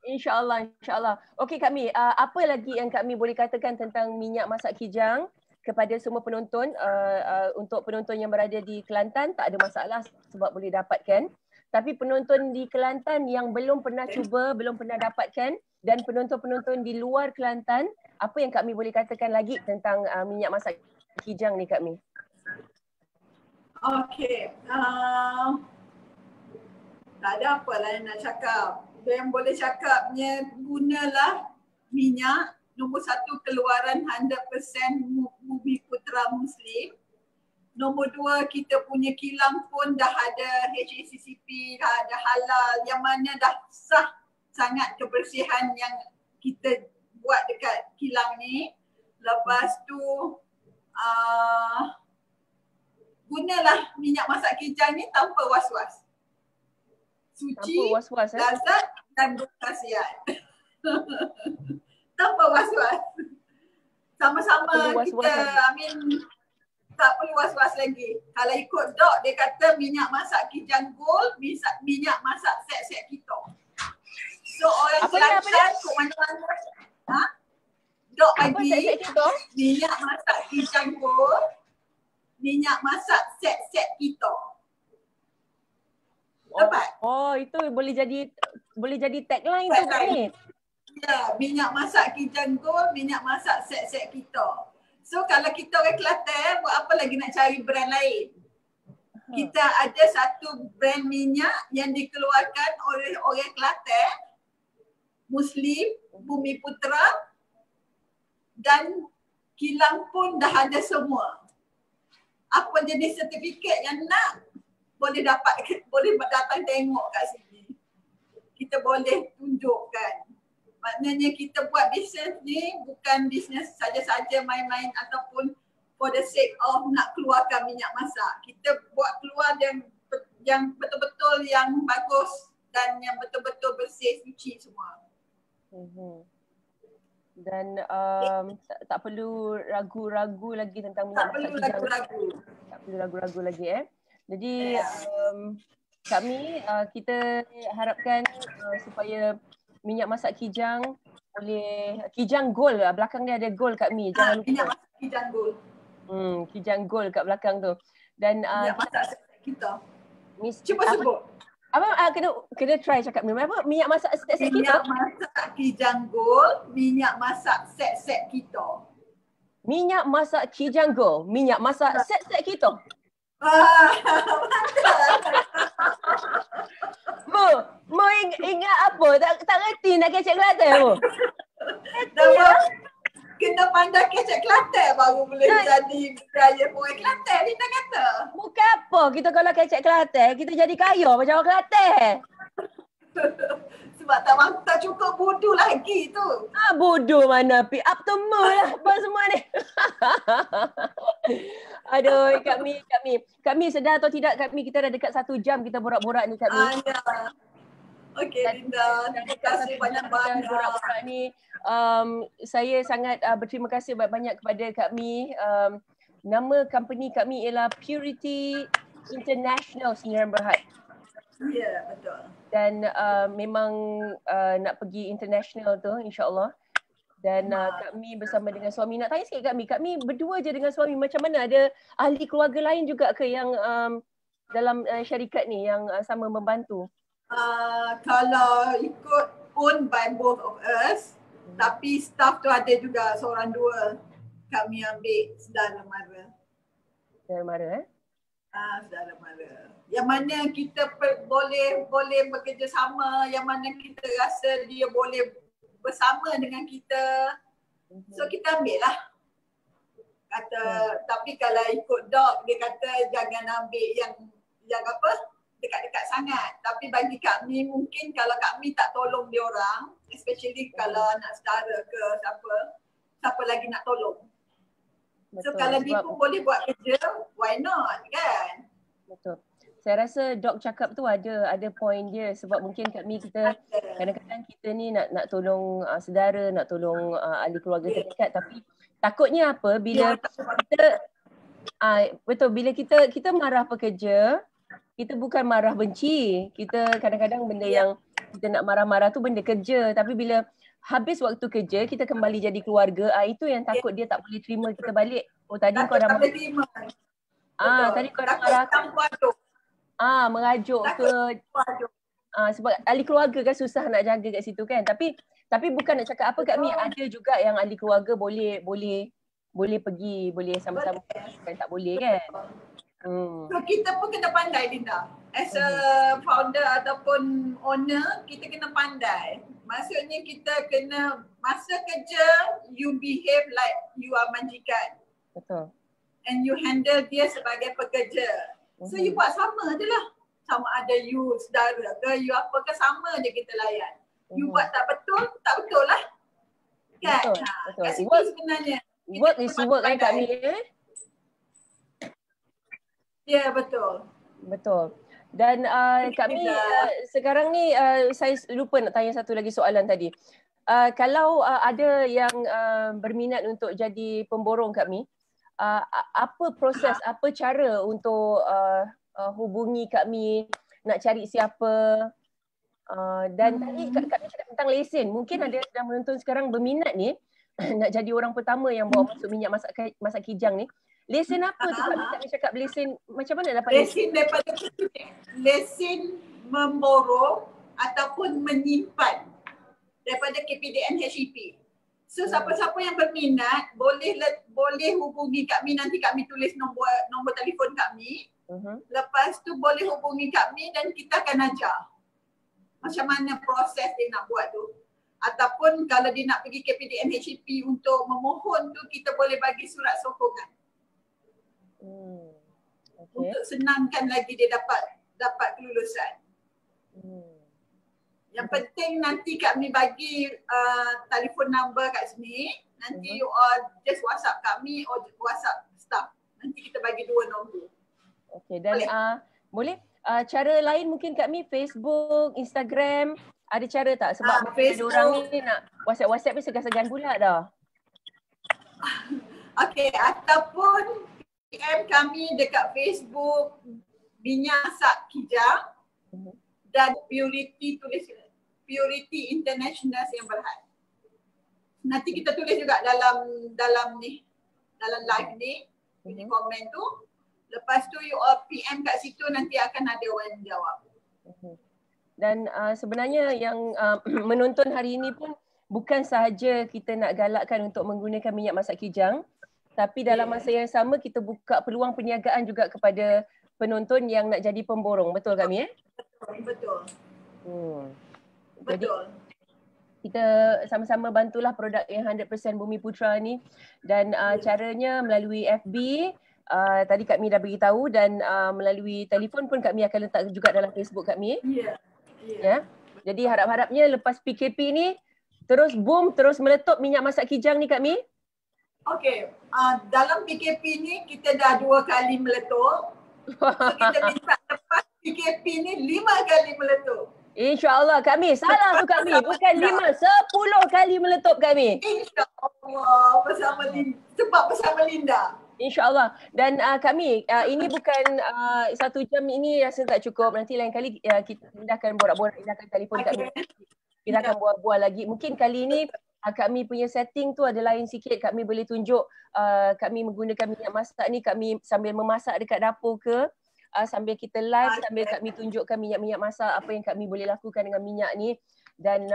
InsyaAllah. Okey Kak Mi, apa lagi yang Kak Mi boleh katakan tentang minyak masak kijang kepada semua penonton? Untuk penonton yang berada di Kelantan tak ada masalah sebab boleh dapatkan. Tapi penonton di Kelantan yang belum pernah cuba, belum pernah dapatkan, dan penonton-penonton di luar Kelantan, apa yang Kak Mi boleh katakan lagi tentang minyak masak kijang ni Kak Mi? Okey. Tak ada apa lah yang nak cakap. Yang boleh cakapnya, gunalah minyak. Nombor 1, keluaran 100% Bumi Putra Muslim. Nombor 2, kita punya kilang pun dah ada HACCP, dah ada halal, yang mana dah sah sangat kebersihan yang kita buat dekat kilang ni. Lepas tu, gunalah minyak masak kijang ni tanpa was-was. Suci, lazat dan berkhasiat. Tanpa was-was. Sama-sama kita, tak perlu was-was lagi. Kalau ikut dok, dia kata minyak masak kijang gold, minyak masak set-set kita. So orang Kelantan kok mana-mana. Dok bagi minyak masak kijang gold, minyak masak set-set kita. Dapat? Itu boleh jadi tagline tu Kak Mi. Ya, minyak masak kijang gold, minyak masak set-set kita. So kalau kita orang Kelantan, buat apa lagi nak cari brand lain? Kita ada satu brand minyak yang dikeluarkan oleh orang Kelantan, Muslim, Bumi Putra, dan kilang pun dah ada semua. Apa jenis sertifikat yang nak, boleh datang tengok kat sini. Kita boleh tunjukkan. Maknanya kita buat bisnes ni bukan bisnes saja-saja main-main ataupun for the sake of nak keluarkan minyak masak. Kita buat keluar yang betul-betul yang bagus dan yang betul-betul bersih, suci semua. Dan tak perlu ragu-ragu lagi tentang minyak masak kijang. Tak perlu ragu-ragu lagi Jadi kami kita harapkan supaya minyak masak kijang boleh, kijang gold lah, belakang dia ada gold Kak Mi, jangan lupa. Minyak masak kijang gold. Kijang gold kat belakang tu. Dan minyak masak kita. Cuba sebut. Apa kena try cakap ni. Apa minyak masak set-set kita? Minyak masak kijang gold, minyak masak set-set kita. Minyak masak kijang gold, minyak masak set-set kita. Mu ingat apa? Tak reti nak kecek Kelantan mu. Kena pandai kecek Kelantan baru boleh jadi budaya orang Kelantan, Linda kata. Bukan apa, kita kalau kecek Kelantan, kita jadi kaya macam orang Kelantan. Sebab tak cukup bodoh lagi tu. Bodoh mana pi, up to mu lah apa semua ni. Aduh, kami sedar atau tidak kita dah dekat 1 jam kita borak-borak ni Kak Mi. Ya. Okey Linda, terima kasih banyak-banyak. Borak-borak ni saya sangat berterima kasih banyak kepada Kak Mi. Nama company Kak Mi ialah Purity International Sdn Bhd. Ya, betul. Dan memang nak pergi international tu insya-Allah. Dan Kak Mi bersama dengan suami, nak tanya sikit Kak Mi berdua je dengan suami, macam mana, ada ahli keluarga lain juga ke yang dalam syarikat ni yang sama membantu? Kalau ikut owned by both of us, tapi staff tu ada juga seorang dua kami ambil saudara mara. Saudara mara saudara mara. Yang mana kita boleh bekerjasama, yang mana kita rasa dia boleh bersama dengan kita. So kita ambil lah. Tapi kalau ikut Doc, dia kata jangan ambil yang apa, dekat-dekat sangat. Tapi bagi kami mungkin kalau kami tak tolong dia orang, especially kalau anak saudara ke siapa lagi nak tolong. Betul. So kalau dia pun boleh buat kerja, why not, kan? Betul. Saya rasa Doc cakap tu ada point dia, sebab mungkin kami kita kadang-kadang kita ni nak tolong saudara, nak tolong ahli keluarga terdekat, tapi takutnya apa bila kita betul, bila kita marah pekerja, kita bukan marah benci. Kita kadang-kadang benda yang kita nak marah-marah tu benda kerja, tapi bila habis waktu kerja kita kembali jadi keluarga, itu yang takut dia tak boleh terima kita balik. Oh tadi kau dah marah. Tadi kau dah marah. Mengajuk ke. Sebab ahli keluarga kan susah nak jaga kat situ kan. Tapi bukan nak cakap apa Kak Mi, ada juga yang ahli keluarga boleh pergi, boleh sama-sama, kan tak boleh kan. So kita pun kena pandai Linda. As a founder ataupun owner, kita kena pandai. Maksudnya kita kena, masa kerja you behave like you are majikan. Betul. And you handle dia sebagai pekerja. So you buat sama je lah. Sama ada you saudara ke, you apa ke, sama je kita layan. You buat tak betul lah. Kan? Betul. Kat situ sebenarnya. Work is work kan Kak Mi. Ya, betul. Dan Kak Mi, sekarang ni saya lupa nak tanya satu lagi soalan tadi. Kalau ada yang berminat untuk jadi pemborong Kak Mi, apa proses, apa cara untuk hubungi Kak Mi, nak cari siapa? Dan tadi Kak Mi cakap tentang lesen. Mungkin ada yang sedang menonton sekarang berminat ni nak jadi orang pertama yang bawa masuk minyak masak kijang ni. Lesen apa tu Kak Mi cakap, lesen macam mana dapat lesen? Daripada lesen memborong ataupun menyimpan daripada KPDN HEP. So siapa-siapa yang berminat boleh hubungi kami, nanti kami tulis nombor telefon kami. Lepas tu boleh hubungi kami dan kita akan ajar macam mana proses dia nak buat tu. Ataupun kalau dia nak pergi KPDN HEP untuk memohon tu, kita boleh bagi surat sokongan. Untuk senangkan lagi dia dapat kelulusan. Yang penting nanti kami bagi telefon number kat sini. Nanti you all just WhatsApp kami or WhatsApp staff. Nanti kita bagi 2 nombor. Okey, dan boleh cara lain mungkin kami Facebook, Instagram, Ada cara tak? Sebab ada orang ni nak WhatsApp ni segan-segan pula dah. Okey, ataupun PM kami dekat Facebook Minyak Masak Kijang dan Purity International yang Berhad. Nanti kita tulis juga dalam live ni, di komen tu. Lepas tu you all PM kat situ, nanti akan ada orang yang jawab. Dan sebenarnya yang menonton hari ini pun bukan sahaja kita nak galakkan untuk menggunakan minyak masak kijang, tapi dalam masa yang sama kita buka peluang perniagaan juga kepada penonton yang nak jadi pemborong. Betul kak Mi? Betul. Jadi kita sama-sama bantulah produk yang 100% Bumi Putra ni, dan caranya melalui FB, tadi Kak Mi dah beritahu, dan melalui telefon pun Kak Mi akan letak juga dalam Facebook Kak Mi. Ya. Jadi harap-harapnya lepas PKP ni terus boom, terus meletup minyak masak kijang ni Kak Mi. Okey, dalam PKP ni kita dah 2 kali meletup. So kita minta lepas PKP ni 5 kali meletup. InsyaAllah Kak Mi, salah tu Kak Mi, bukan 5, 10 kali meletup Kak Mi. InsyaAllah, bersama Linda. InsyaAllah. Dan Kak Mi, ini bukan 1 jam ini rasa tak cukup. Nanti lain kali kita akan borak-borak, kita akan telefon Kak Mi. Kita akan buat-buat lagi. Mungkin kali ini Kak Mi punya setting tu ada lain sikit. Kak Mi boleh tunjuk Kak Mi menggunakan minyak masak ni, Kak Mi sambil memasak dekat dapur ke, sambil kita live, sambil Kak Mi tunjukkan minyak-minyak masak, apa yang Kak Mi boleh lakukan dengan minyak ni, dan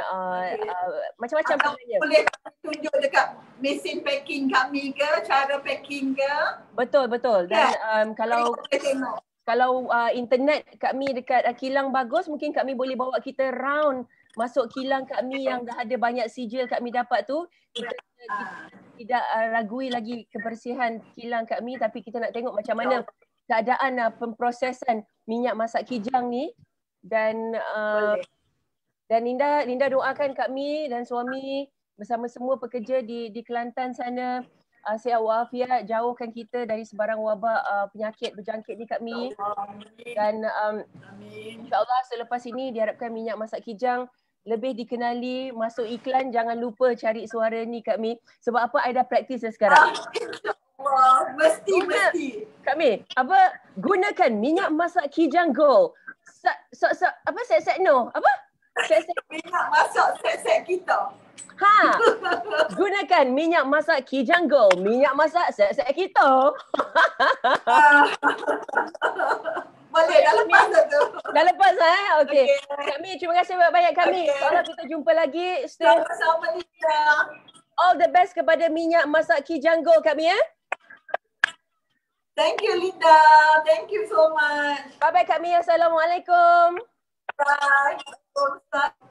macam-macam sebenarnya. Boleh tunjuk dekat mesin packing kami ke, cara packing ke. Betul. Dan kalau internet Kak Mi dekat kilang bagus, mungkin Kak Mi boleh bawa kita round masuk kilang Kak Mi yang dah ada banyak sijil Kak Mi dapat tu. Kita tidak ragui lagi kebersihan kilang Kak Mi, tapi kita nak tengok macam mana keadaan pemprosesan minyak masak kijang ni. Dan Linda doakan Kak Mi dan suami bersama semua pekerja di Kelantan sana sihat walafiat, jauhkan kita dari sebarang wabak penyakit berjangkit ni Kak Mi. Dan insyaAllah selepas ini diharapkan minyak masak kijang lebih dikenali, masuk iklan. Jangan lupa cari suara ni Kak Mi. Sebab apa? I dah praktis dah sekarang. Mesti. Kak Mi, gunakan minyak masak kijang gold. Minyak masak set kita. Gunakan minyak masak kijang gold. Minyak masak set kita. Boleh, dah lepas tu. Dah lepas okey. Kak Mi, terima kasih banyak-banyak Kak Mi. InsyaAllah kita jumpa lagi. Sama-sama Linda. All the best kepada minyak masak kijang gold Kak Mi. Thank you Linda. Thank you so much. Bye-bye Kak Mi. Assalamualaikum. Bye.